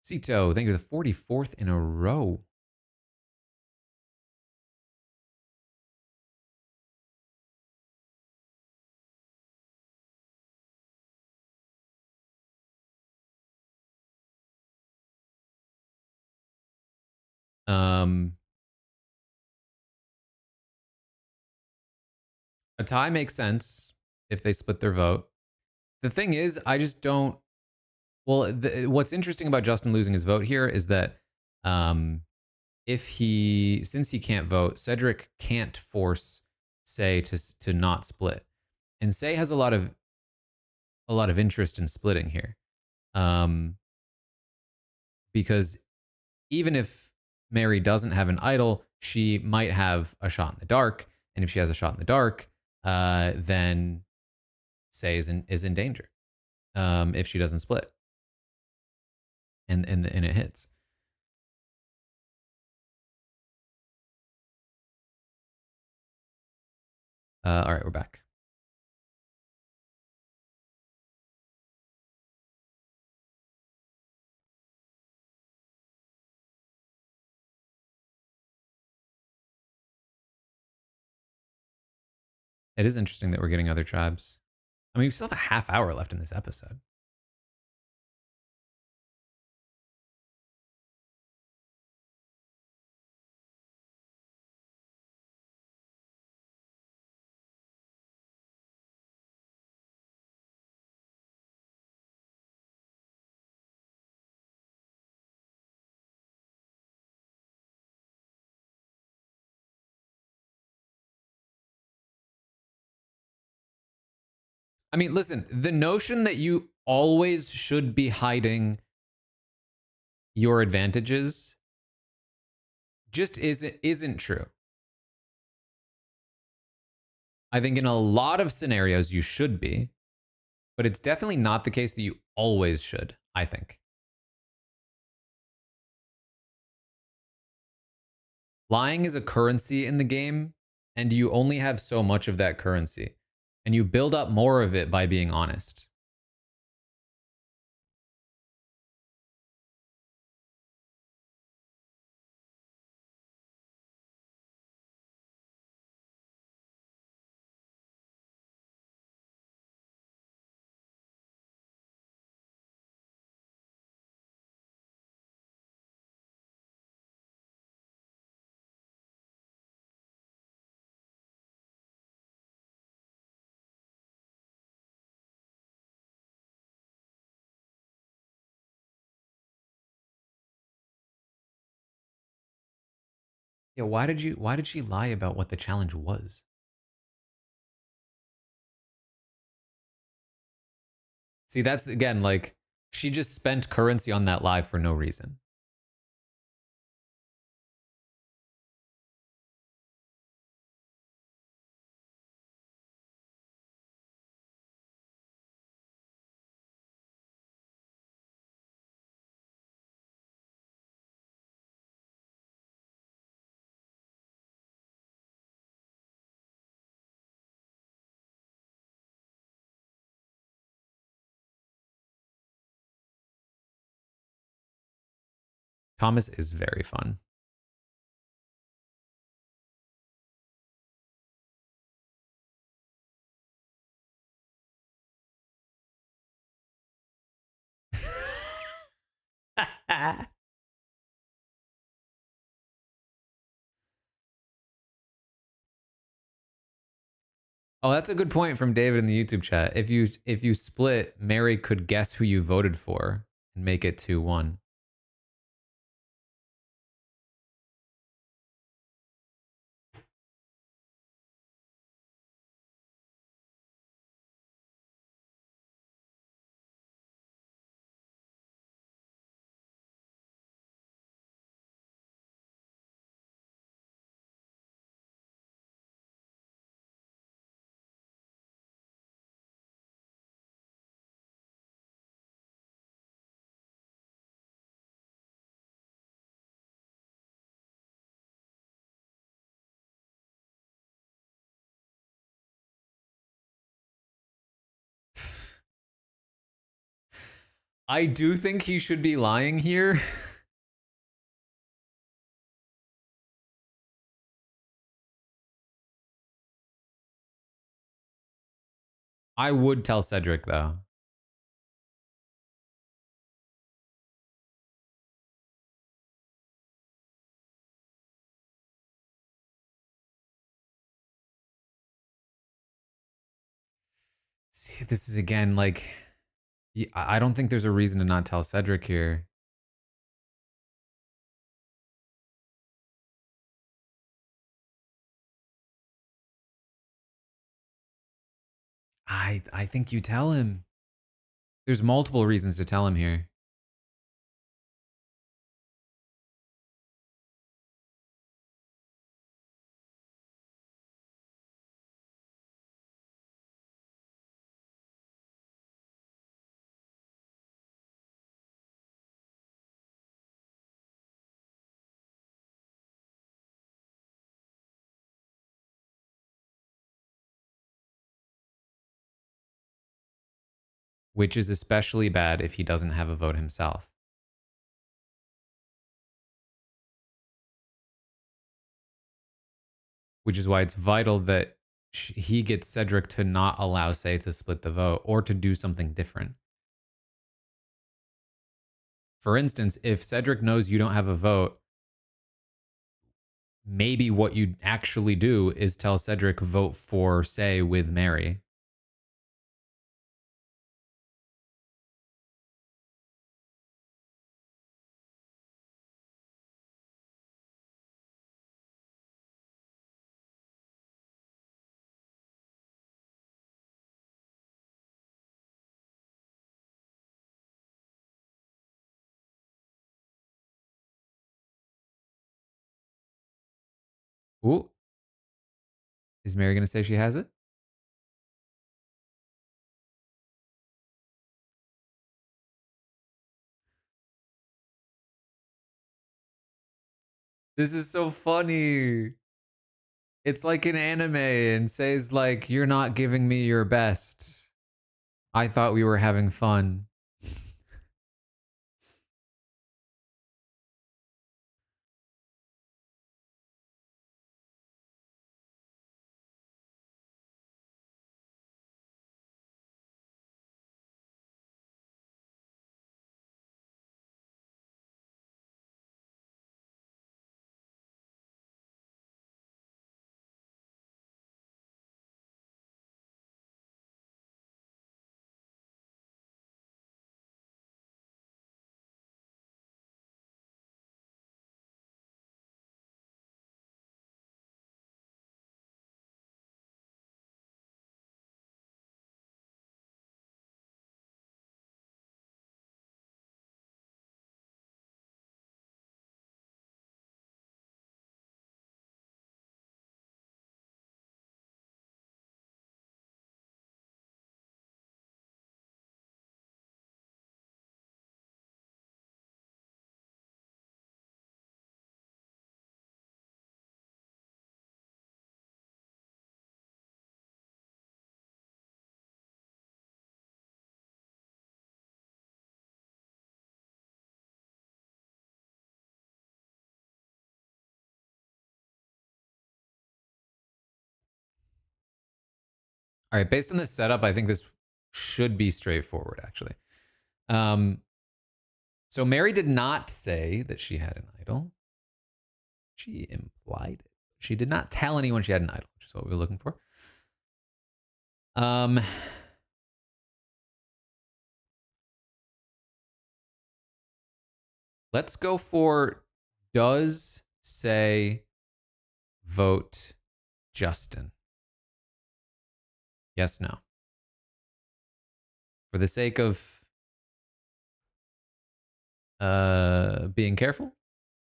Cito, thank you. The 44th in a row. Um, a tie makes sense if they split their vote. The thing is, I just don't. Well, what's interesting about Justin losing his vote here is that um, if he, since he can't vote, Cedric can't force Say to not split, and Say has a lot of interest in splitting here, um, because even if Mary doesn't have an idol, she might have a shot in the dark, and if she has a shot in the dark, then Say is in danger if she doesn't split, and it hits. All right, we're back. It is interesting that we're getting other tribes. I mean, we still have a half hour left in this episode. I mean, listen, the notion that you always should be hiding your advantages just isn't true. I think in a lot of scenarios you should be, but it's definitely not the case that you always should, I think. Lying is a currency in the game, and you only have so much of that currency, and you build up more of it by being honest. Yeah, why did she lie about what the challenge was? See, that's again like she just spent currency on that live for no reason. Thomas is very fun. Oh, that's a good point from David in the YouTube chat. If you split, Mary could guess who you voted for and make it 2-1. I do think he should be lying here. I would tell Cedric though. See, this is again like I don't think there's a reason to not tell Cedric here. I think you tell him. There's multiple reasons to tell him here. Which is especially bad if he doesn't have a vote himself. Which is why it's vital that he gets Cedric to not allow Say to split the vote or to do something different. For instance, if Cedric knows you don't have a vote, maybe what you actually do is tell Cedric vote for Say with Mary. Ooh, is Mary going to say she has it? This is so funny. It's like an anime and says like, "You're not giving me your best. I thought we were having fun." All right, based on this setup, I think this should be straightforward, actually. Um, so Mary did not say that she had an idol. She implied it. She did not tell anyone she had an idol, which is what we were looking for. Um, let's go for does say vote Justin. Yes, no. For the sake of being careful,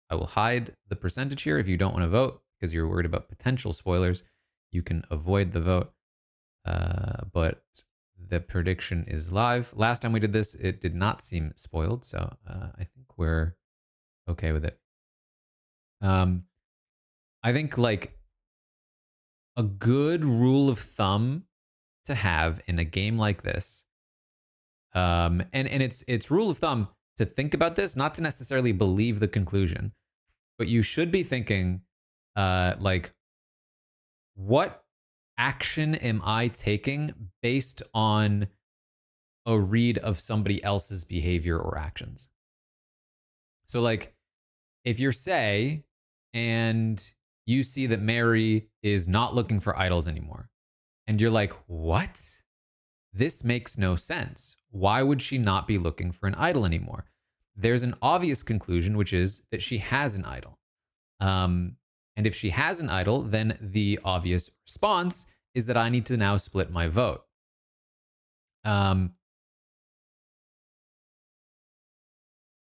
I will hide the percentage here. If you don't want to vote because you're worried about potential spoilers, you can avoid the vote. But the prediction is live. Last time we did this, it did not seem spoiled, so I think we're okay with it. I think like a good rule of thumb to have in a game like this, and it's rule of thumb to think about this, not to necessarily believe the conclusion, but you should be thinking, like, what action am I taking based on a read of somebody else's behavior or actions? So, like, if you're Say and you see that Mary is not looking for idols anymore, and you're like, what? This makes no sense. Why would she not be looking for an idol anymore? There's an obvious conclusion, which is that she has an idol. And if she has an idol, then the obvious response is that I need to now split my vote. Um,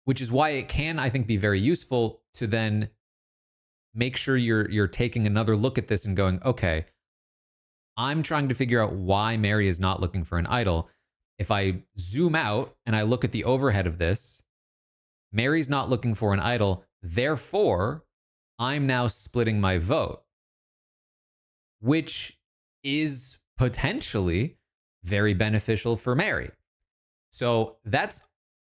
which is why it can, I think, be very useful to then make sure you're taking another look at this and going, okay, I'm trying to figure out why Mary is not looking for an idol. If I zoom out and I look at the overhead of this, Mary's not looking for an idol. Therefore, I'm now splitting my vote, which is potentially very beneficial for Mary. So that's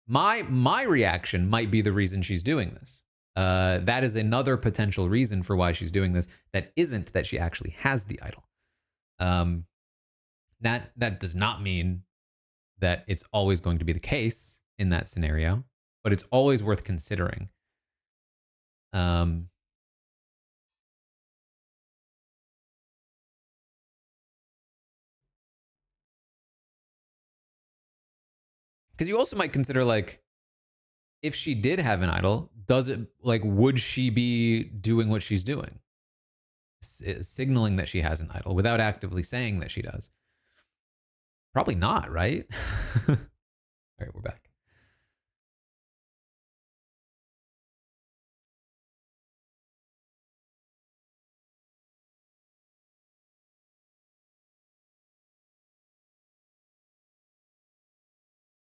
my reaction might be the reason she's doing this. That is another potential reason for why she's doing this. That isn't that she actually has the idol. Um, that does not mean that it's always going to be the case in that scenario, but it's always worth considering. Um, because you also might consider like if she did have an idol, does it like would she be doing what she's doing, signaling that she has an idol without actively saying that she does? Probably not, right? All right, we're back.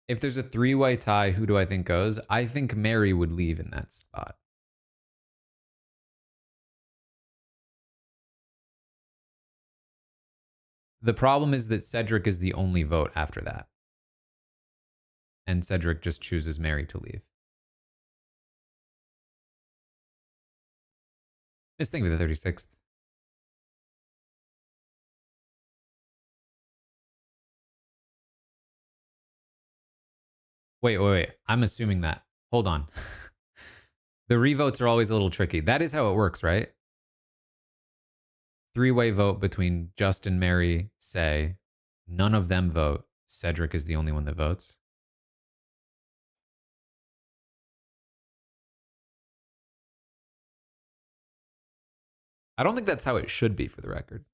If there's a three-way tie, who do I think goes? I think Mary would leave in that spot. The problem is that Cedric is the only vote after that. And Cedric just chooses Mary to leave. Just think of the 36th. Wait. I'm assuming that. Hold on. The revotes are always a little tricky. That is how it works, right? Three-way vote between Justin, Mary, Say. None of them vote. Cedric is the only one that votes. I don't think that's how it should be, for the record.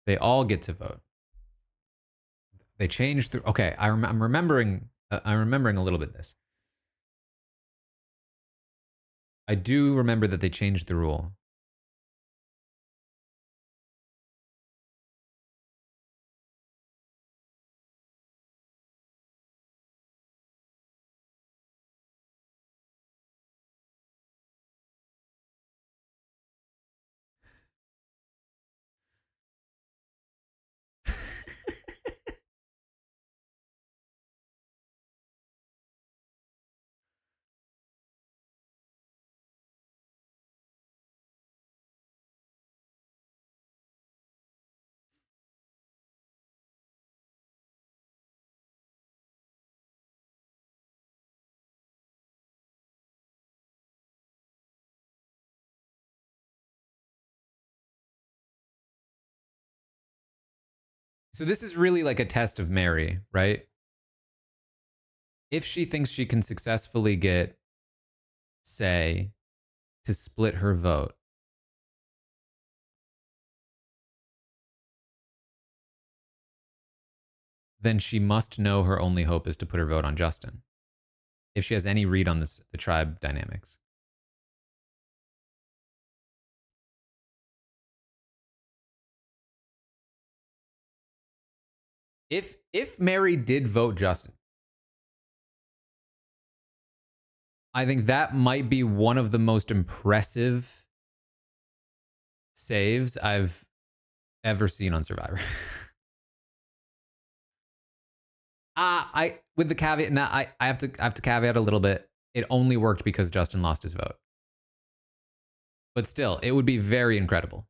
They all get to vote. They changed through. Okay, I'm remembering. I'm remembering a little bit this. I do remember that they changed the rule. So this is really like a test of Mary, right? If she thinks she can successfully get, say, to split her vote, then she must know her only hope is to put her vote on Justin. If she has any read on this, the tribe dynamics. If Mary did vote Justin, I think that might be one of the most impressive saves I've ever seen on Survivor. I with the caveat, now I have to caveat a little bit. It only worked because Justin lost his vote. But still, it would be very incredible.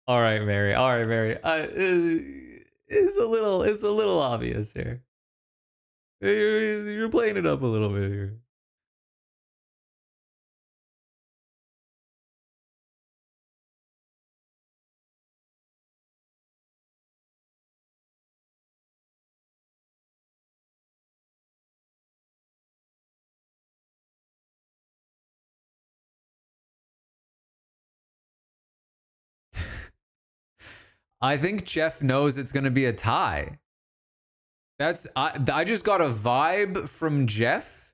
All right, Mary. All right, Mary. It's a little obvious here. You're playing it up a little bit here. I think Jeff knows it's going to be a tie. I just got a vibe from Jeff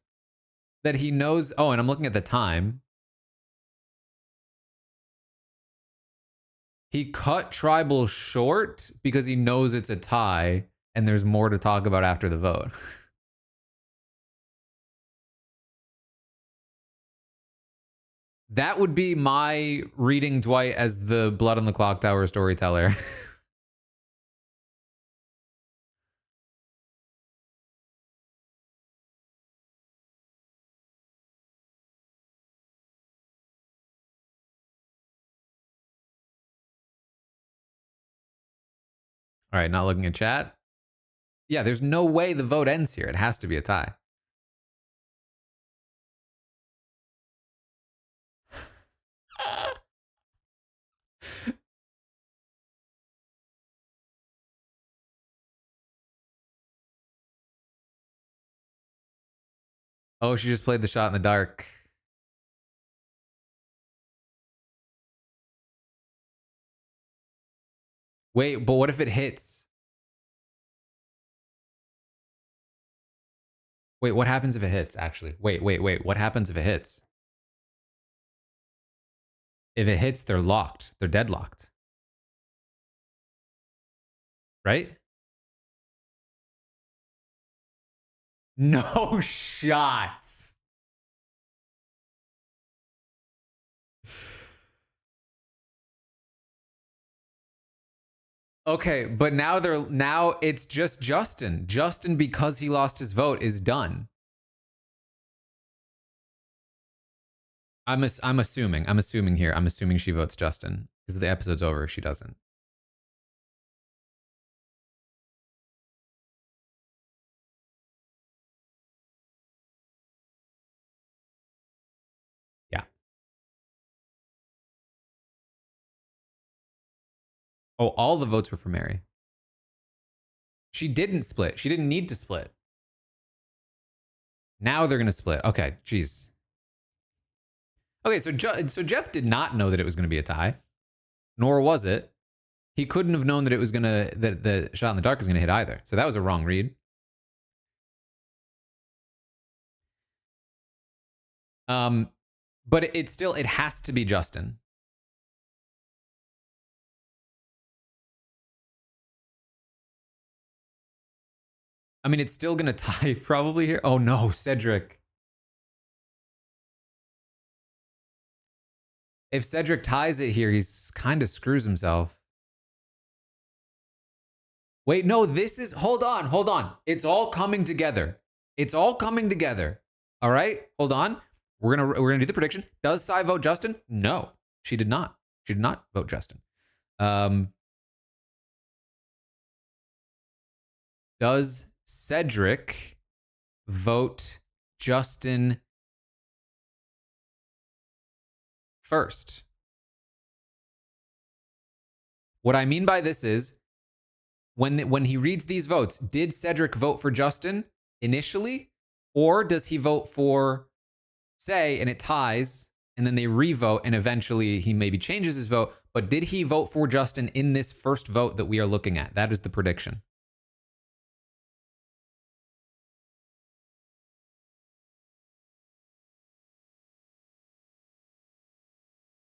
that he knows. Oh, and I'm looking at the time. He cut Tribal short because he knows it's a tie and there's more to talk about after the vote. That would be my reading Dwight as the Blood on the Clock Tower storyteller. All right, not looking at chat. Yeah, there's no way the vote ends here. It has to be a tie. Oh, she just played the shot in the dark. Wait, but what if it hits? Wait, what happens if it hits, actually? Wait. What happens if it hits? If it hits, they're locked. They're deadlocked. Right? No shots. Okay, but now it's just Justin. Justin, because he lost his vote, is done. I'm assuming. I'm assuming here. I'm assuming she votes Justin because the episode's over if she doesn't. Yeah. Oh, all the votes were for Mary. She didn't split. She didn't need to split. Now they're gonna split. Okay, jeez. Okay, so Jeff did not know that it was gonna be a tie, nor was it. He couldn't have known that it was gonna that the shot in the dark was gonna hit either. So that was a wrong read. But it has to be Justin. I mean, it's still gonna tie probably here. Oh no, Cedric. If Cedric ties it here, he's kind of screws himself. Wait, no, this is hold on. It's all coming together. It's all coming together. All right, hold on. We're gonna do the prediction. Does Sai vote Justin? No, she did not. She did not vote Justin. Does Cedric vote Justin first? What I mean by this is when he reads these votes, did Cedric vote for Justin initially, or does he vote for Say and it ties, and then they revote, and eventually he maybe changes his vote? But did he vote for Justin in this first vote that we are looking at? That is the prediction.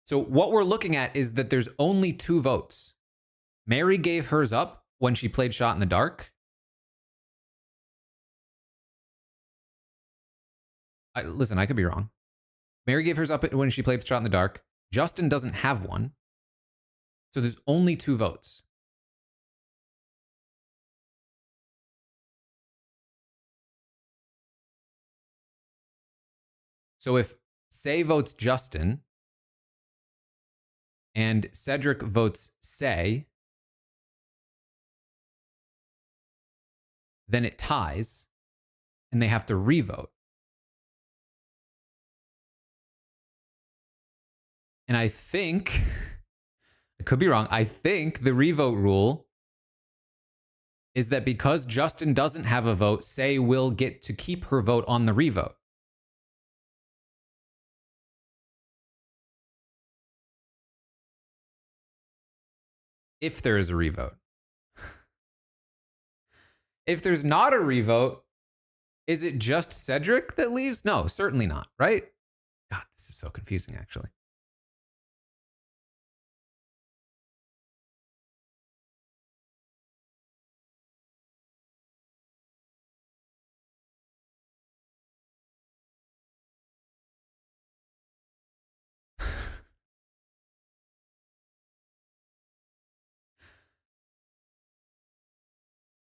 So what we're looking at is that there's only 2 votes. Mary gave hers up when she played Shot in the Dark. Listen, I could be wrong. Mary gave hers up when she played Shot in the Dark. Justin doesn't have one. So there's only 2 votes. So if Say votes Justin and Cedric votes Say, then it ties and they have to revote. And I think, I could be wrong, I think the revote rule is that because Justin doesn't have a vote, Say will get to keep her vote on the revote. If there is a revote. If there's not a revote, is it just Cedric that leaves? No, certainly not, right? God, this is so confusing, actually.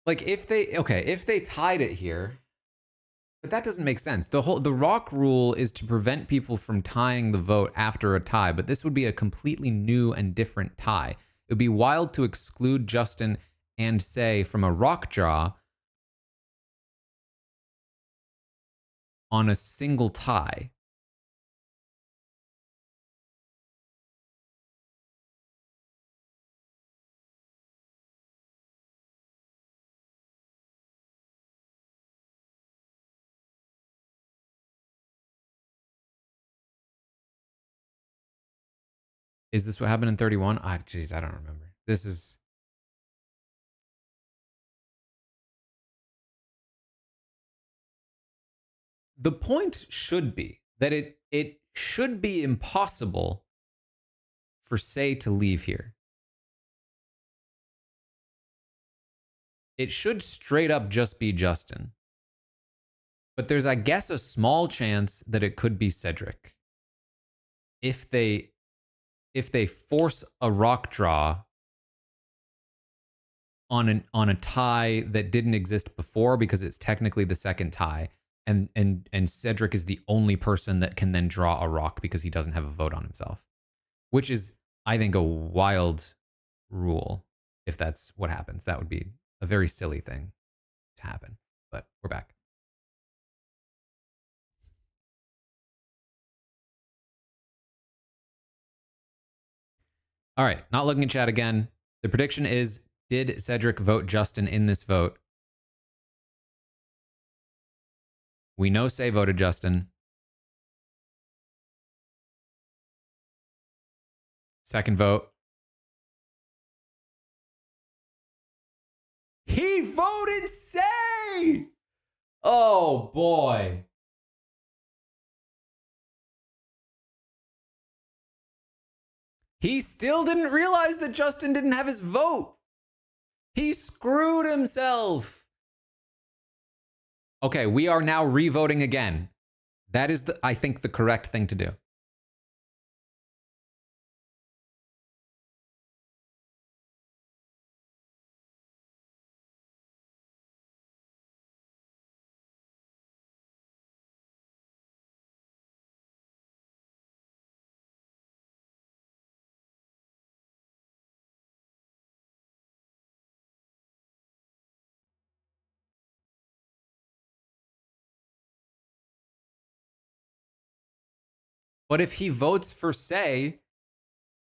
Like if they tied it here, but that doesn't make sense. The rock rule is to prevent people from tying the vote after a tie, but this would be a completely new and different tie. It would be wild to exclude Justin and Say from a rock draw on a single tie. Is this what happened in 31? Jeez, I don't remember. This is... The point should be that it should be impossible for Say to leave here. It should straight up just be Justin. But there's, I guess, a small chance that it could be Cedric. If they force a rock draw on a tie that didn't exist before because it's technically the second tie, and Cedric is the only person that can then draw a rock because he doesn't have a vote on himself, which is, I think, a wild rule. If that's what happens, that would be a very silly thing to happen. But we're back. All right, not looking at chat again. The prediction is, did Cedric vote Justin in this vote? We know Say voted Justin. Second vote. He voted Say! Oh, boy. He still didn't realize that Justin didn't have his vote. He screwed himself. Okay, we are now revoting again. That is, I think, the correct thing to do. But if he votes for Say,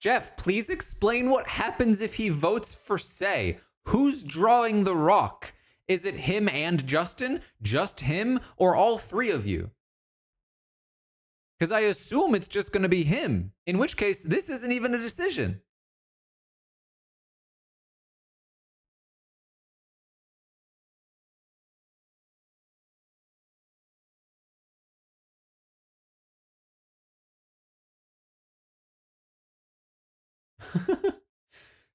Jeff, please explain what happens if he votes for Say. Who's drawing the rock? Is it him and Justin? Just him? Or all three of you? Because I assume it's just going to be him. In which case, this isn't even a decision.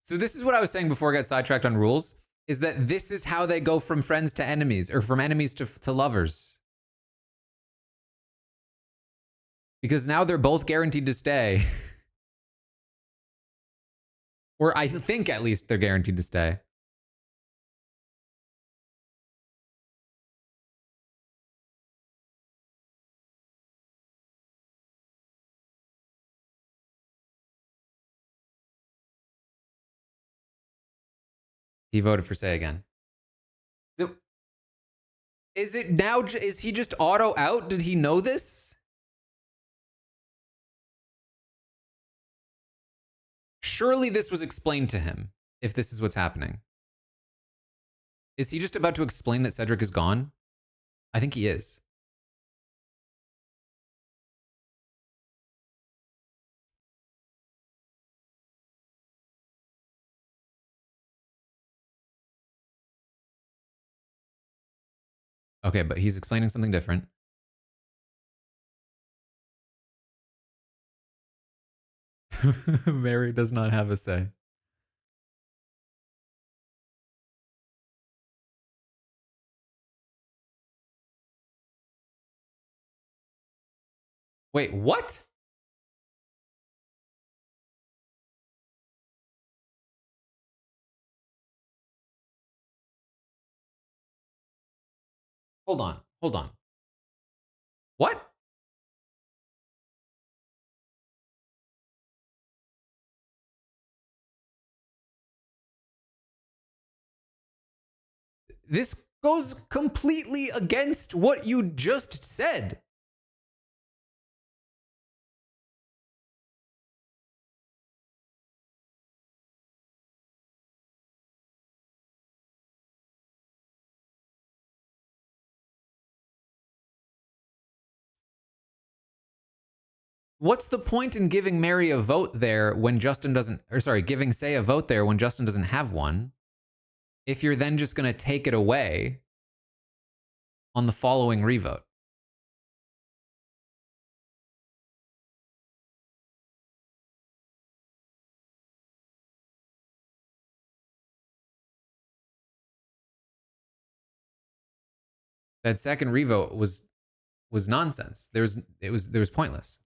So this is what I was saying before I got sidetracked on rules, is that this is how they go from friends to enemies, or from enemies to lovers. Because now they're both guaranteed to stay. Or I think at least they're guaranteed to stay. He voted for Say again. So, is it now? Is he just auto out? Did he know this? Surely this was explained to him, if this is what's happening. Is he just about to explain that Cedric is gone? I think he is. Okay, but he's explaining something different. Mary does not have a say. Wait, what? Hold on. Hold on. What? This goes completely against what you just said. What's the point in giving Mary a vote there when Justin doesn't, or sorry, giving Say a vote there when Justin doesn't have one, if you're then just going to take it away on the following revote? That second revote was nonsense. There was pointless.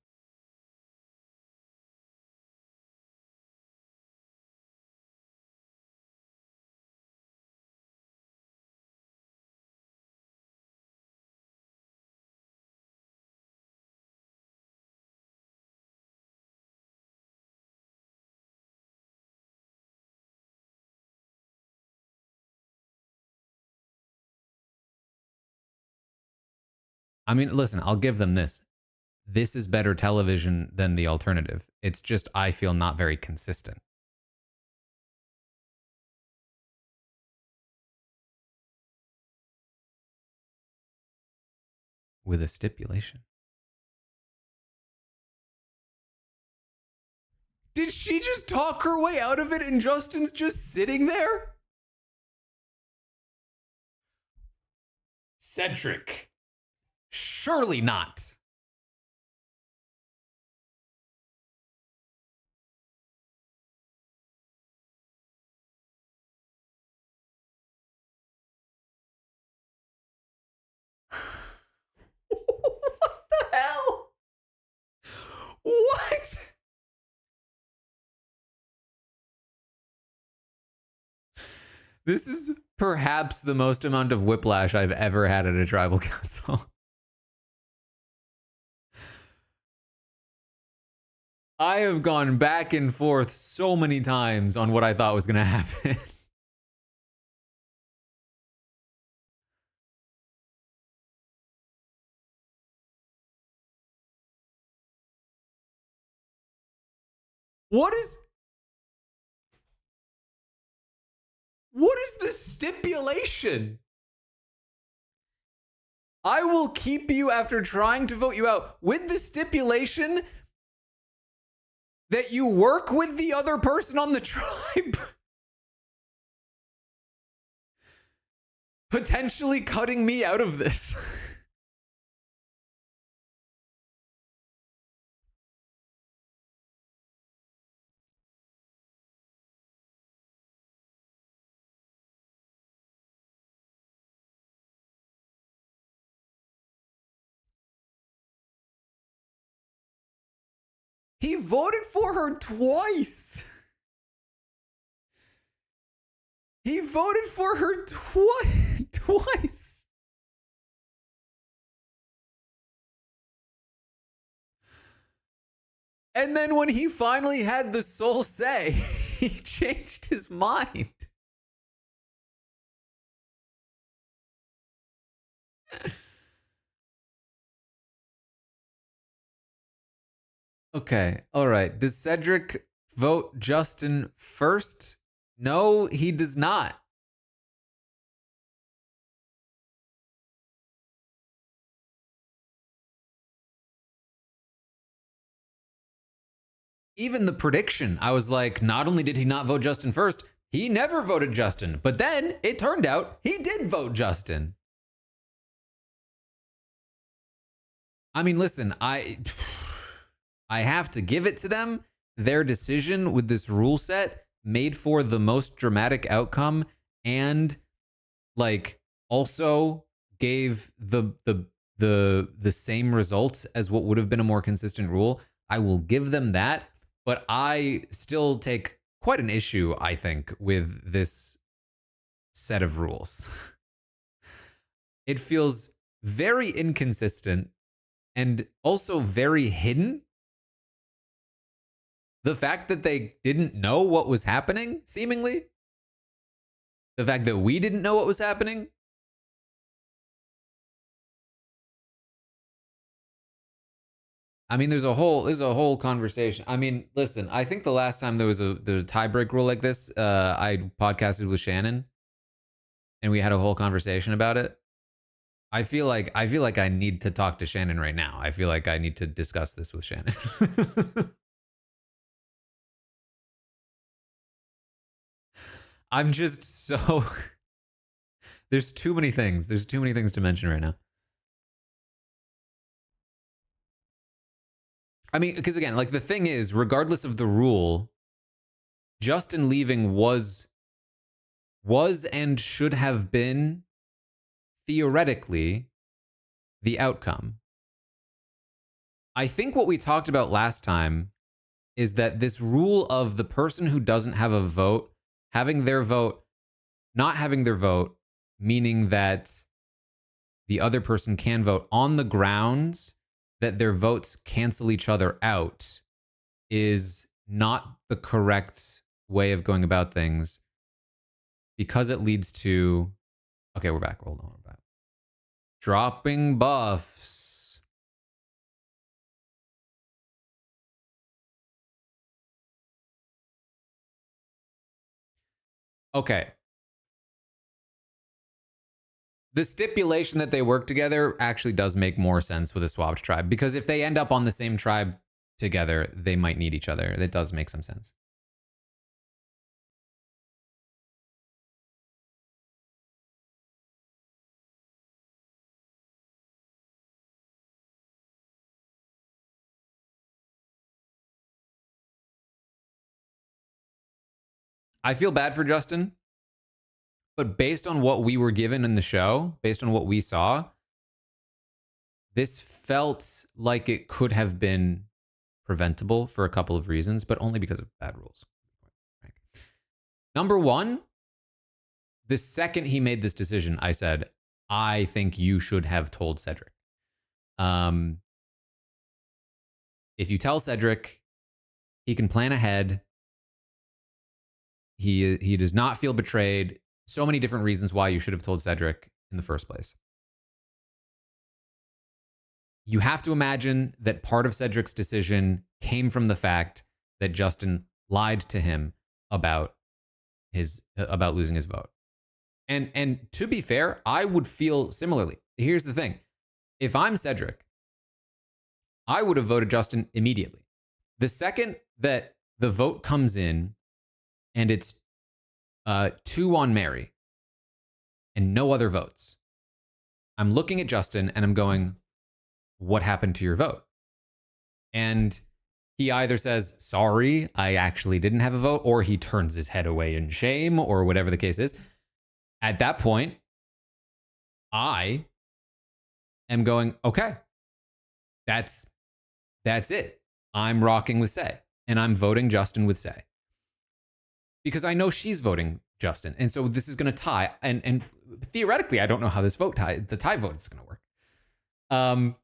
I mean, listen, I'll give them this. This is better television than the alternative. It's just I feel not very consistent. With a stipulation. Did she just talk her way out of it and Justin's just sitting there? Cedric. Surely not. What the hell? What? This is perhaps the most amount of whiplash I've ever had at a tribal council. I have gone back and forth so many times on what I thought was going to happen. What is what is the stipulation? I will keep you after trying to vote you out with the stipulation that you work with the other person on the tribe. Potentially cutting me out of this. He voted for her twice. He voted for her twice. And then when he finally had the sole say, he changed his mind. Okay, all right. Does Cedric vote Justin first? No, he does not. Even the prediction, I was like, not only did he not vote Justin first, he never voted Justin. But then it turned out he did vote Justin. I mean, listen, I have to give it to them. Their decision with this rule set made for the most dramatic outcome and like also gave the same results as what would have been a more consistent rule. I will give them that, but I still take quite an issue, I think, with this set of rules. It feels very inconsistent and also very hidden. The fact that they didn't know what was happening, seemingly. The fact that we didn't know what was happening. I mean, there's a whole conversation. I mean, listen, I think the last time there's a tiebreak rule like this, I podcasted with Shannon and we had a whole conversation about it. I feel like I need to talk to Shannon right now. I feel like I need to discuss this with Shannon. I'm just so there's too many things. There's too many things to mention right now. I mean, because again, like the thing is, regardless of the rule, Justin leaving was and should have been theoretically the outcome. I think what we talked about last time is that this rule of the person who doesn't have a vote having their vote, not having their vote, meaning that the other person can vote on the grounds that their votes cancel each other out, is not the correct way of going about things because it leads to. Okay, we're back. Hold on, we're back. Dropping buffs. Okay. The stipulation that they work together actually does make more sense with a swapped tribe, because if they end up on the same tribe together, they might need each other. That does make some sense. I feel bad for Justin, but based on what we were given in the show, based on what we saw, this felt like it could have been preventable for a couple of reasons, but only because of bad rules. Number one, the second he made this decision, I said, I think you should have told Cedric. If you tell Cedric, he can plan ahead. He does not feel betrayed. So many different reasons why you should have told Cedric in the first place. You have to imagine that part of Cedric's decision came from the fact that Justin lied to him about about losing his vote. And to be fair, I would feel similarly. Here's the thing. If I'm Cedric, I would have voted Justin immediately. The second that the vote comes in and it's 2 on Mary and no other votes, I'm looking at Justin and I'm going, what happened to your vote? And he either says, sorry, I actually didn't have a vote, or he turns his head away in shame, or whatever the case is. At that point, I am going, okay, that's it. I'm rocking with Say, and I'm voting Justin with Say. Because I know she's voting Justin. And so this is going to tie. And theoretically, I don't know how this the tie vote is going to work.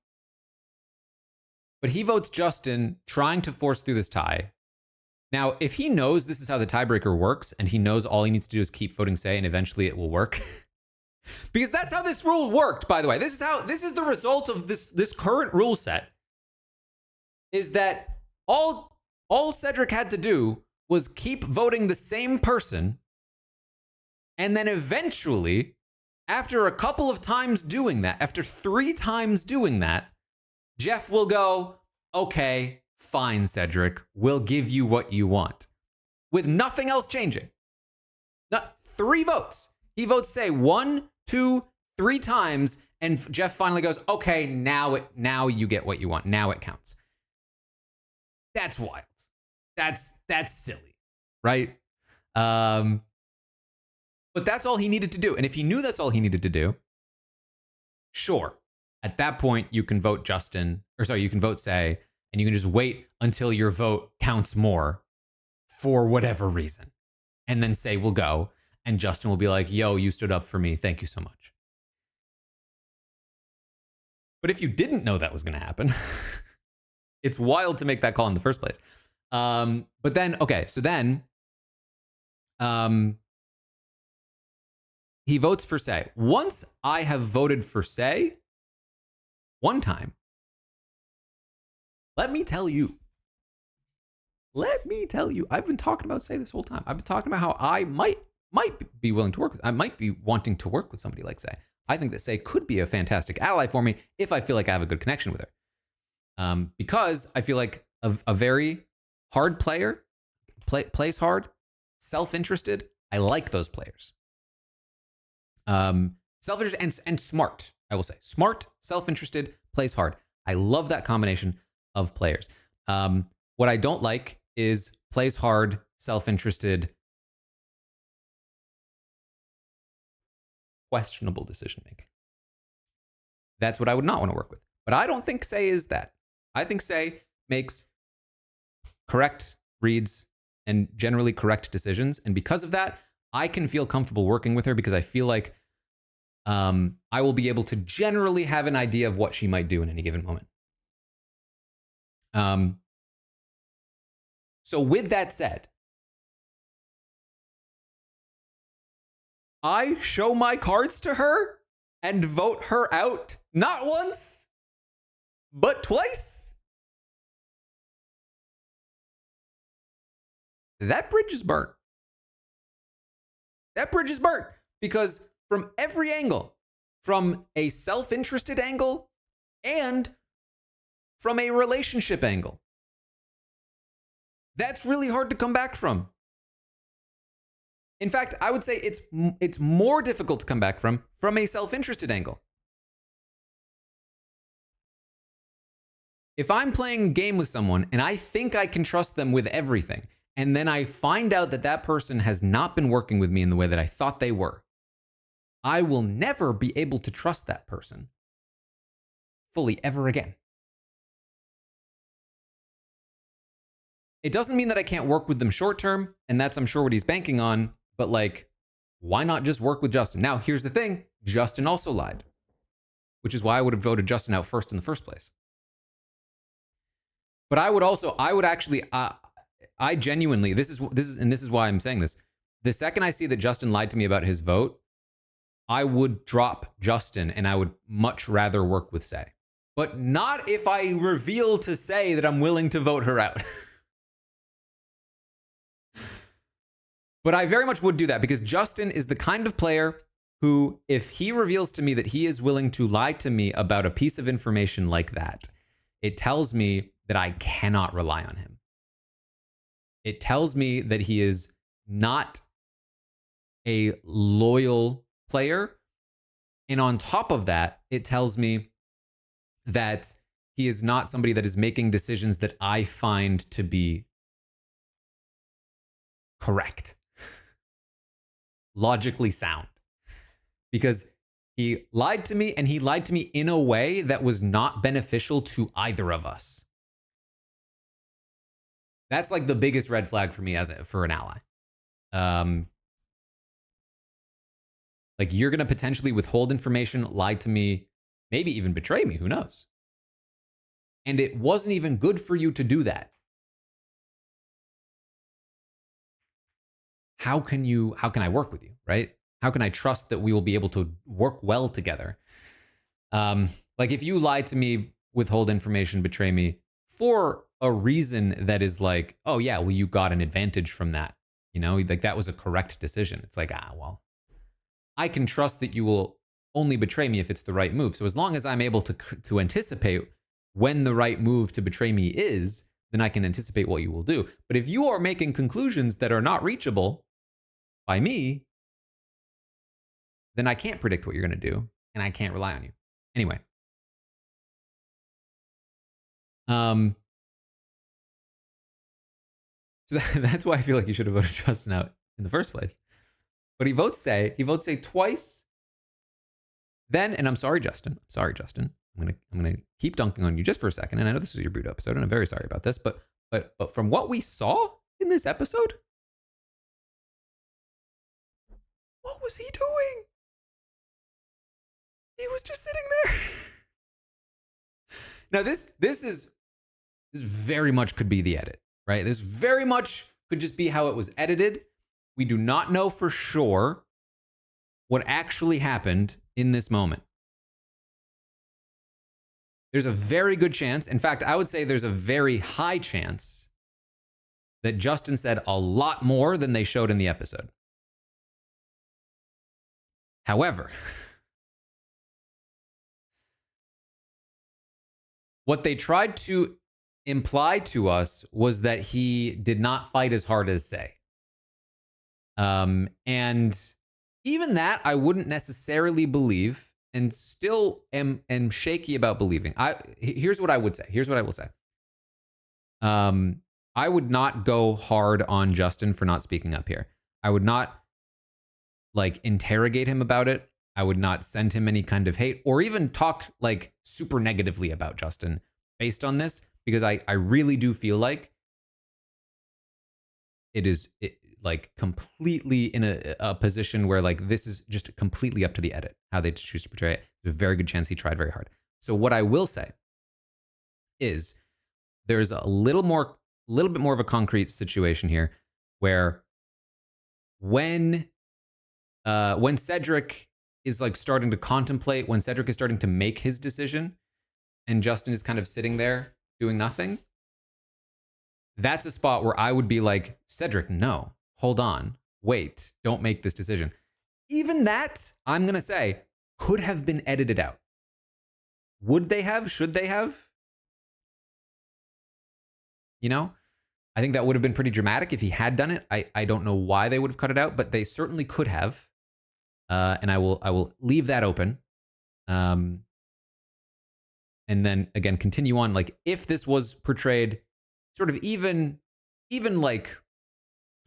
But he votes Justin, trying to force through this tie. Now, if he knows this is how the tiebreaker works, and he knows all he needs to do is keep voting Say, and eventually it will work. Because that's how this rule worked, by the way. This is the result of this current rule set. Is that all Cedric had to do was keep voting the same person, and then eventually, after a couple of times doing that, after 3 times doing that, Jeff will go, okay, fine, Cedric, we'll give you what you want. With nothing else changing. Not 3 votes. He votes Say 1, 2, 3 times, and Jeff finally goes, okay, now you get what you want. Now it counts. That's wild. That's silly, right? But that's all he needed to do. And if he knew that's all he needed to do, sure. At that point, you can vote you can vote Say, and you can just wait until your vote counts more for whatever reason. And then Say will go, and Justin will be like, yo, you stood up for me. Thank you so much. But if you didn't know that was going to happen, it's wild to make that call in the first place. But then, okay, so then he votes for Say. Once I have voted for Say, one time, let me tell you, I've been talking about Say this whole time. I've been talking about how I might be willing to work with, I might be wanting to work with somebody like Say. I think that Say could be a fantastic ally for me if I feel like I have a good connection with her. Because I feel like a very hard player, plays hard, self-interested. I like those players. Self-interested and smart, I will say. Smart, self-interested, plays hard. I love that combination of players. What I don't like is plays hard, self-interested, questionable decision-making. That's what I would not want to work with. But I don't think Say is that. I think Say makes correct reads and generally correct decisions. And because of that, I can feel comfortable working with her because I feel like I will be able to generally have an idea of what she might do in any given moment. So with that said, I show my cards to her and vote her out, not once, but twice. That bridge is burnt. That bridge is burnt because from every angle, from a self-interested angle and from a relationship angle, that's really hard to come back from. In fact, I would say it's more difficult to come back from a self-interested angle. If I'm playing a game with someone and I think I can trust them with everything, and then I find out that that person has not been working with me in the way that I thought they were, I will never be able to trust that person fully ever again. It doesn't mean that I can't work with them short term, and that's, I'm sure, what he's banking on, but like, why not just work with Justin? Now, here's the thing. Justin also lied, which is why I would have voted Justin out first in the first place. But I genuinely, this is why I'm saying this. The second I see that Justin lied to me about his vote, I would drop Justin and I would much rather work with Say. But not if I reveal to Say that I'm willing to vote her out. But I very much would do that because Justin is the kind of player who, if he reveals to me that he is willing to lie to me about a piece of information like that, it tells me that I cannot rely on him. It tells me that he is not a loyal player. And on top of that, it tells me that he is not somebody that is making decisions that I find to be correct, logically sound. Because he lied to me, and he lied to me in a way that was not beneficial to either of us. That's like the biggest red flag for me for an ally. Like, you're going to potentially withhold information, lie to me, maybe even betray me. Who knows? And it wasn't even good for you to do that. How can I work with you, right? How can I trust that we will be able to work well together? Like, if you lie to me, withhold information, betray me for a reason that is like, oh yeah, well, you got an advantage from that. You know, like that was a correct decision. It's like, well, I can trust that you will only betray me if it's the right move. So as long as I'm able to anticipate when the right move to betray me is, then I can anticipate what you will do. But if you are making conclusions that are not reachable by me, then I can't predict what you're going to do, and I can't rely on you. Anyway. So that's why I feel like you should have voted Justin out in the first place. But he votes say twice. Then, and I'm sorry, Justin. I'm gonna keep dunking on you just for a second. And I know this is your Bruto episode, and I'm very sorry about this. But from what we saw in this episode, what was he doing? He was just sitting there. Now this very much could be the edit, right? This very much could just be how it was edited. We do not know for sure what actually happened in this moment. There's a very good chance, in fact, I would say there's a very high chance that Justin said a lot more than they showed in the episode. However, what they tried to imply to us was that he did not fight as hard as Say. And even that I wouldn't necessarily believe, and still am shaky about believing. Here's what I would say. Here's what I will say. I would not go hard on Justin for not speaking up here. I would not like interrogate him about it. I would not send him any kind of hate or even talk like super negatively about Justin based on this, because I really do feel like it is like completely in a position where like this is just completely up to the edit, how they choose to portray it. There's a very good chance he tried very hard. So what I will say is there's a little bit more of a concrete situation here where when Cedric is like starting to contemplate, when Cedric is starting to make his decision and Justin is kind of sitting there doing nothing, that's a spot where I would be like, Cedric, no, hold on, wait, don't make this decision. Even that, I'm going to say, could have been edited out. Would they have? Should they have? You know, I think that would have been pretty dramatic if he had done it. I don't know why they would have cut it out, but they certainly could have. And I will leave that open. And then again, continue on. Like, if this was portrayed sort of even like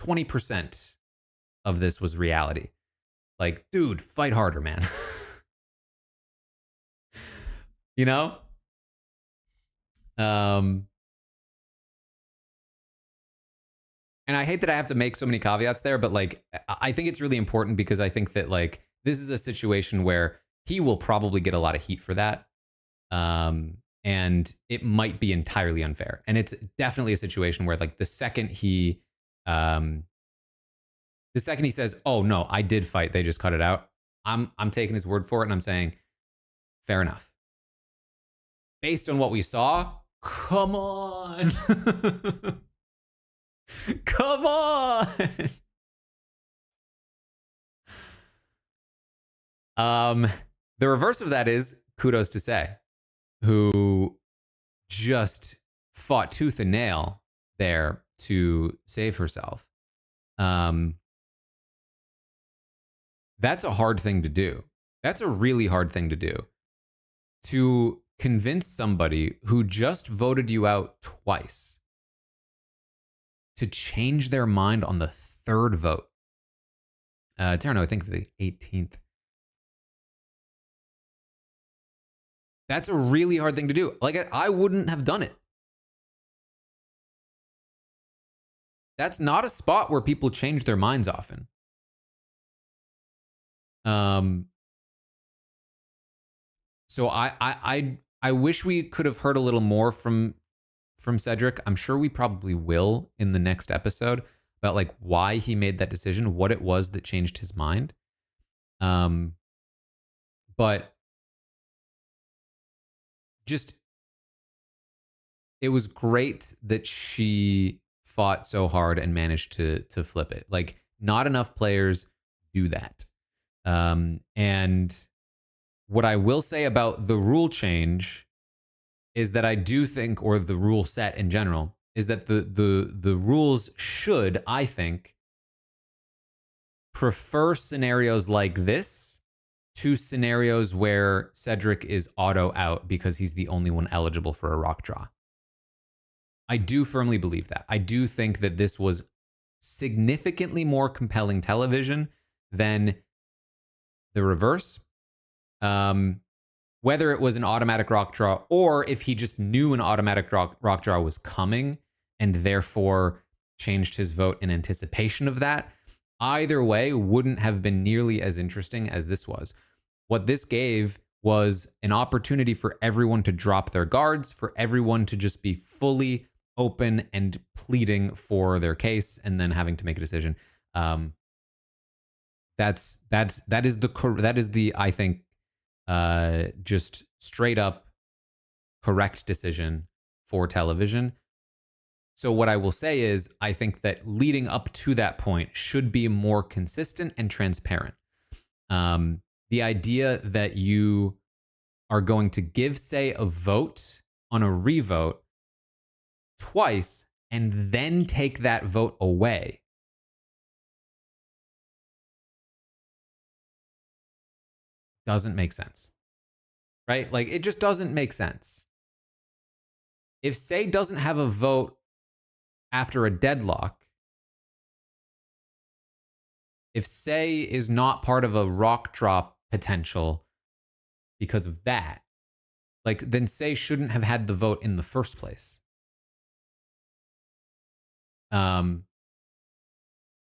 20% of this was reality, like, dude, fight harder, man. You know? And I hate that I have to make so many caveats there, but like, I think it's really important because I think that like, this is a situation where he will probably get a lot of heat for that. And it might be entirely unfair. And it's definitely a situation where like the second he says, oh no, I did fight, they just cut it out, I'm taking his word for it and I'm saying, fair enough. Based on what we saw, come on. Come on. Um, the reverse of that is kudos to Say, who just fought tooth and nail there to save herself. Um, that's a hard thing to do. That's a really hard thing to do. To convince somebody who just voted you out twice to change their mind on the third vote. Taran, I think for the 18th. That's a really hard thing to do. Like, I wouldn't have done it. That's not a spot where people change their minds often. So I wish we could have heard a little more from Cedric. I'm sure we probably will in the next episode about like why he made that decision, what it was that changed his mind. But just it was great that she fought so hard and managed to flip it. Like not enough players do that. And what I will say about the rule change is that I do think, or the rule set in general, is that the rules should, I think, prefer scenarios like this to scenarios where Cedric is auto out because he's the only one eligible for a rock draw. I do firmly believe that. I do think that this was significantly more compelling television than the reverse. Whether it was an automatic rock draw or if he just knew an automatic rock draw was coming and therefore changed his vote in anticipation of that, either way wouldn't have been nearly as interesting as this was. What this gave was an opportunity for everyone to drop their guards, for everyone to just be fully open and pleading for their case and then having to make a decision. That is the I think just straight up correct decision for television. So what I will say is I think that leading up to that point should be more consistent and transparent. The idea that you are going to give, say, a vote on a revote twice and then take that vote away doesn't make sense, right? Like it just doesn't make sense. If Say doesn't have a vote after a deadlock, if Say is not part of a rock drop potential because of that, like then Say shouldn't have had the vote in the first place.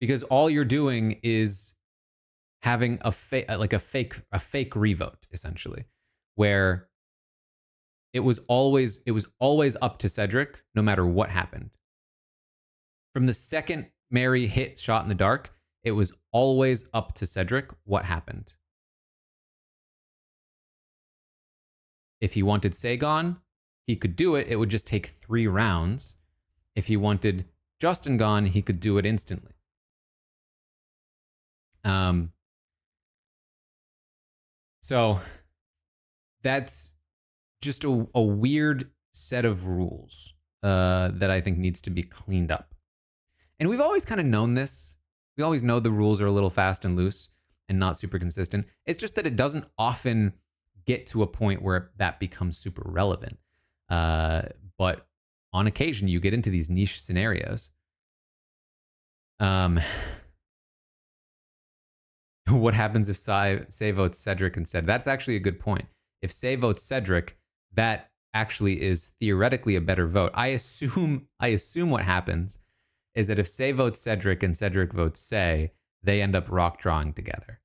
Because all you're doing is having a fake revote essentially, where it was always up to Cedric no matter what happened. From the second Mary hit shot in the dark, it was always up to Cedric what happened. If he wanted Sagon, he could do it. It would just take 3 rounds. If he wanted Justin gone, he could do it instantly. So that's just a weird set of rules that I think needs to be cleaned up. And we've always kind of known this. We always know the rules are a little fast and loose and not super consistent. It's just that it doesn't often get to a point where that becomes super relevant. But on occasion, you get into these niche scenarios. What happens if Say votes Cedric instead? That's actually a good point. If Say votes Cedric, that actually is theoretically a better vote. I assume what happens is that if Say votes Cedric and Cedric votes Say, they end up rock drawing together.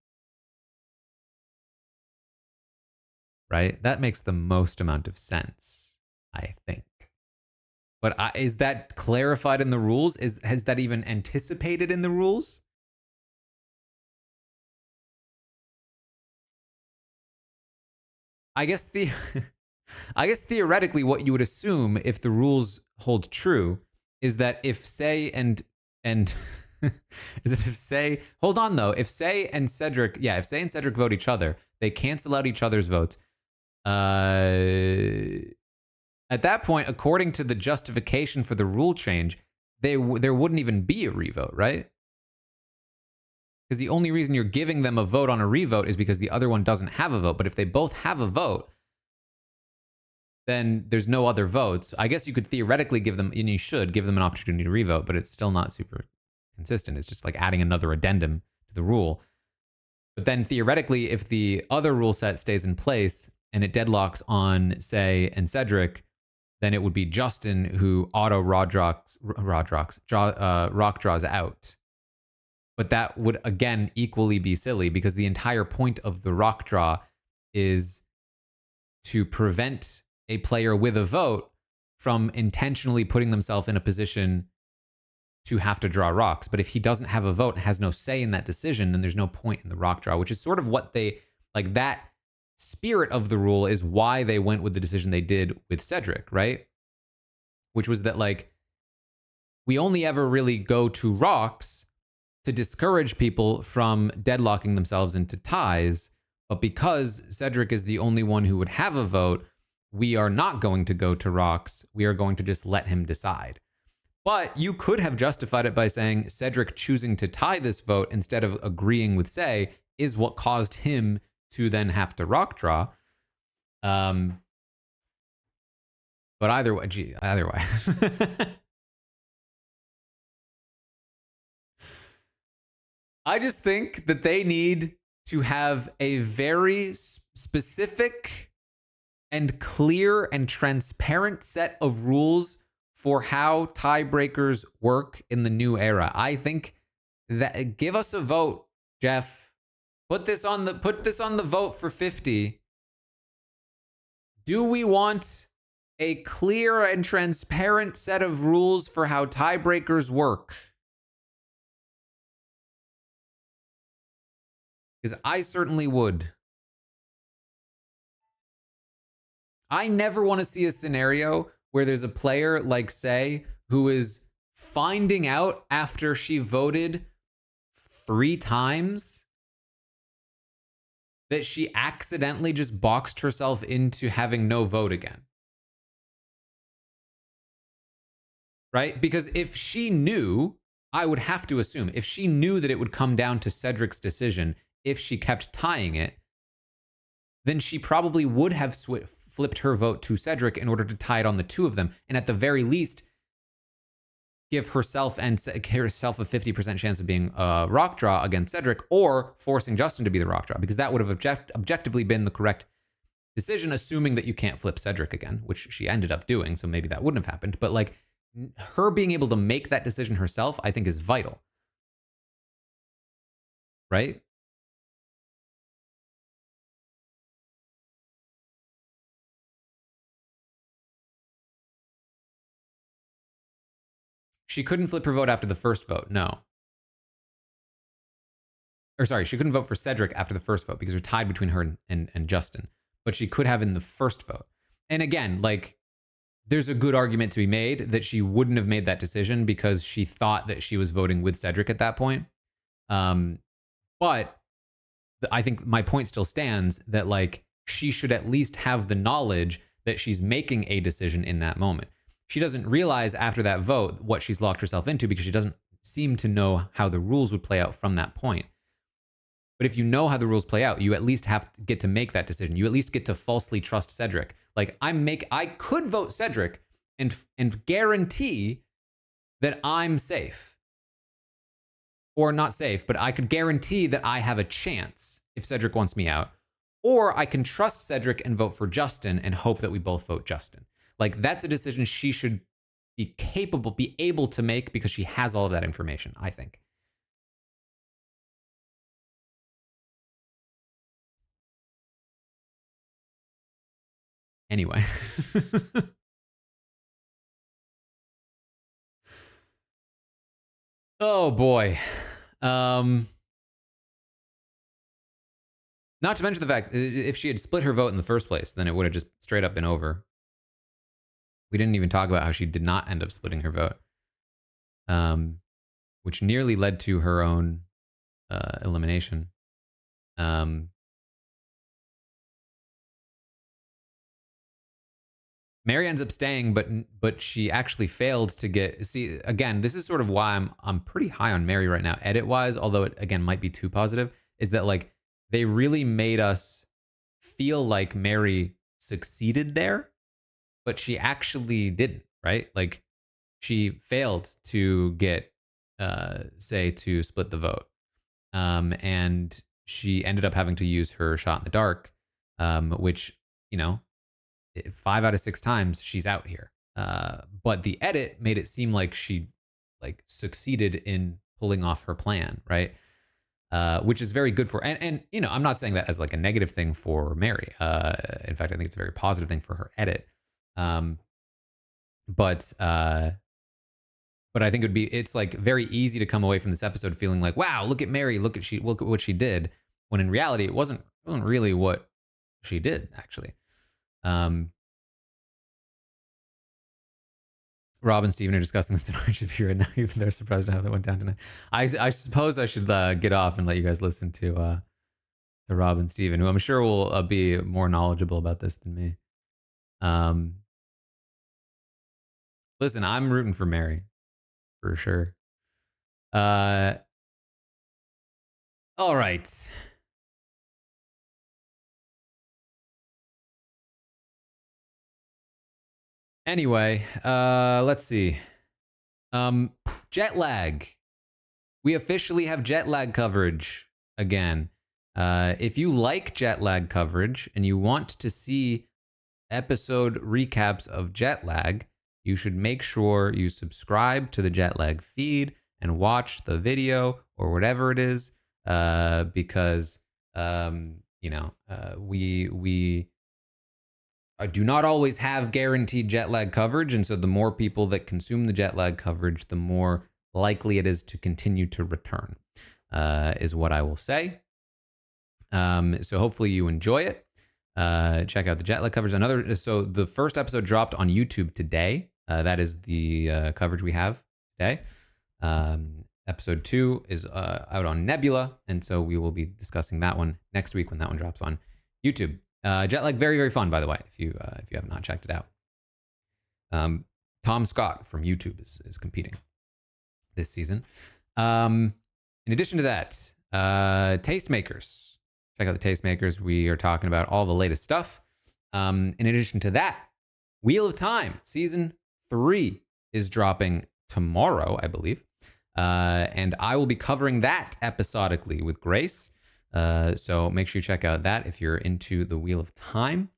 Right? That makes the most amount of sense, I think. But is that clarified in the rules? Has that even anticipated in the rules? I guess theoretically, what you would assume if the rules hold true is that if Say and is that if Say, hold on though, if Say and Cedric, yeah, if Say and Cedric vote each other, they cancel out each other's votes. At that point, according to the justification for the rule change, there wouldn't even be a revote, right? Because the only reason you're giving them a vote on a revote is because the other one doesn't have a vote. But if they both have a vote, then there's no other votes. I guess you could theoretically give them, and you should give them an opportunity to revote, but it's still not super consistent. It's just like adding another addendum to the rule. But then theoretically, if the other rule set stays in place and it deadlocks on Say and Cedric, then it would be Justin who auto rock draws out. But that would again equally be silly because the entire point of the rock draw is to prevent a player with a vote from intentionally putting themselves in a position to have to draw rocks. But if he doesn't have a vote and has no say in that decision, then there's no point in the rock draw, which is sort of what they like. That spirit of the rule is why they went with the decision they did with Cedric, right? Which was that like we only ever really go to rocks to discourage people from deadlocking themselves into ties. But because Cedric is the only one who would have a vote, we are not going to go to rocks. We are going to just let him decide. But you could have justified it by saying Cedric choosing to tie this vote instead of agreeing with Say is what caused him to then have to rock draw. But either way, either way. I just think that they need to have a very specific and clear and transparent set of rules for how tiebreakers work in the new era. I think that give us a vote, Jeff. Put this on the vote for 50. Do we want a clear and transparent set of rules for how tiebreakers work? Because I certainly would. I never want to see a scenario where there's a player like Say who is finding out after she voted 3 times that she accidentally just boxed herself into having no vote again. Right? Because if she knew, I would have to assume, if she knew that it would come down to Cedric's decision if she kept tying it, then she probably would have flipped her vote to Cedric in order to tie it on the two of them. And at the very least, give herself a 50% chance of being a rock draw against Cedric, or forcing Justin to be the rock draw, because that would have objectively been the correct decision, assuming that you can't flip Cedric again, which she ended up doing. So maybe that wouldn't have happened. But like her being able to make that decision herself, I think is vital. Right? She couldn't flip her vote after the first vote. No. Or sorry, she couldn't vote for Cedric after the first vote because they're tied between her and Justin. But she could have in the first vote. And again, like, there's a good argument to be made that she wouldn't have made that decision because she thought that she was voting with Cedric at that point. But I think my point still stands that like she should at least have the knowledge that she's making a decision in that moment. She doesn't realize after that vote what she's locked herself into because she doesn't seem to know how the rules would play out from that point. But if you know how the rules play out, you at least get to make that decision. You at least get to falsely trust Cedric. Like I could vote Cedric and guarantee that I'm safe. Or not safe, but I could guarantee that I have a chance if Cedric wants me out. Or I can trust Cedric and vote for Justin and hope that we both vote Justin. Like, that's a decision she should be able to make because she has all of that information, I think. Anyway. Oh, boy. Not to mention the fact, if she had split her vote in the first place, then it would have just straight up been over. We didn't even talk about how she did not end up splitting her vote. which nearly led to her own elimination. Um, Mary ends up staying, but she actually failed to get. See, again, this is sort of why I'm pretty high on Mary right now, edit wise. Although it again might be too positive, is that like they really made us feel like Mary succeeded there, but she actually didn't. Right? Like she failed to get, say, to split the vote, and she ended up having to use her shot in the dark, which you know 5 out of 6 times she's out here. But the edit made it seem like she like succeeded in pulling off her plan, right? Which is very good for and I'm not saying that as like a negative thing for Mary. In fact, I think it's a very positive thing for her edit. Um, but uh, but I think it's like very easy to come away from this episode feeling like, wow, look at Mary, look at what she did, when in reality it wasn't really what she did actually. Um, Rob and Steven are discussing this in RGB right now, even they're surprised at how that went down tonight. I suppose I should get off and let you guys listen to Rob and Steven, who I'm sure will be more knowledgeable about this than me. Um, Listen, I'm rooting for Mary for sure. Uh, all right. Anyway, let's see. Um, Jet lag. We officially have jet lag coverage again. If you like jet lag coverage and you want to see episode recaps of jet lag, you should make sure you subscribe to the jet lag feed and watch the video or whatever it is, because we do not always have guaranteed jet lag coverage, and so the more people that consume the jet lag coverage, the more likely it is to continue to return, is what I will say. So hopefully you enjoy it. Check out the jet lag coverage. So the first episode dropped on YouTube today. That is the coverage we have today. Episode 2 is out on Nebula, and so we will be discussing that one next week when that one drops on YouTube. Jet lag, very very fun, by the way. If you have not checked it out, Tom Scott from YouTube is competing this season. In addition to that, Tastemakers. Check out the Tastemakers. We are talking about all the latest stuff. In addition to that, Wheel of Time season 3 is dropping tomorrow, I believe, and I will be covering that episodically with Grace. So make sure you check out that if you're into the Wheel of Time.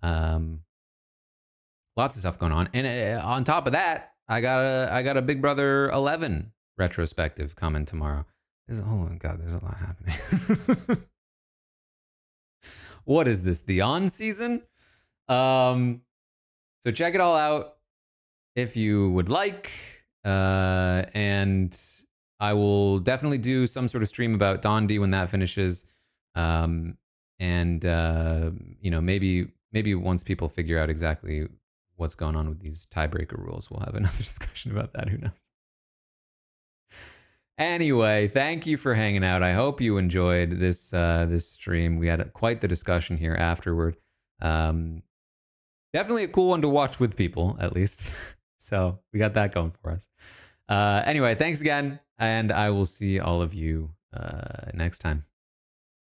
Lots of stuff going on, and on top of that, I got a Big Brother 11 retrospective coming tomorrow. Oh my god, there's a lot happening. What is this? The on season? So check it all out if you would like. And I will definitely do some sort of stream about Dondi when that finishes. Maybe once people figure out exactly what's going on with these tiebreaker rules, we'll have another discussion about that. Who knows? Anyway, thank you for hanging out. I hope you enjoyed this stream. We had quite the discussion here afterward. Definitely a cool one to watch with people, at least. So we got that going for us. Anyway, thanks again, and I will see all of you next time.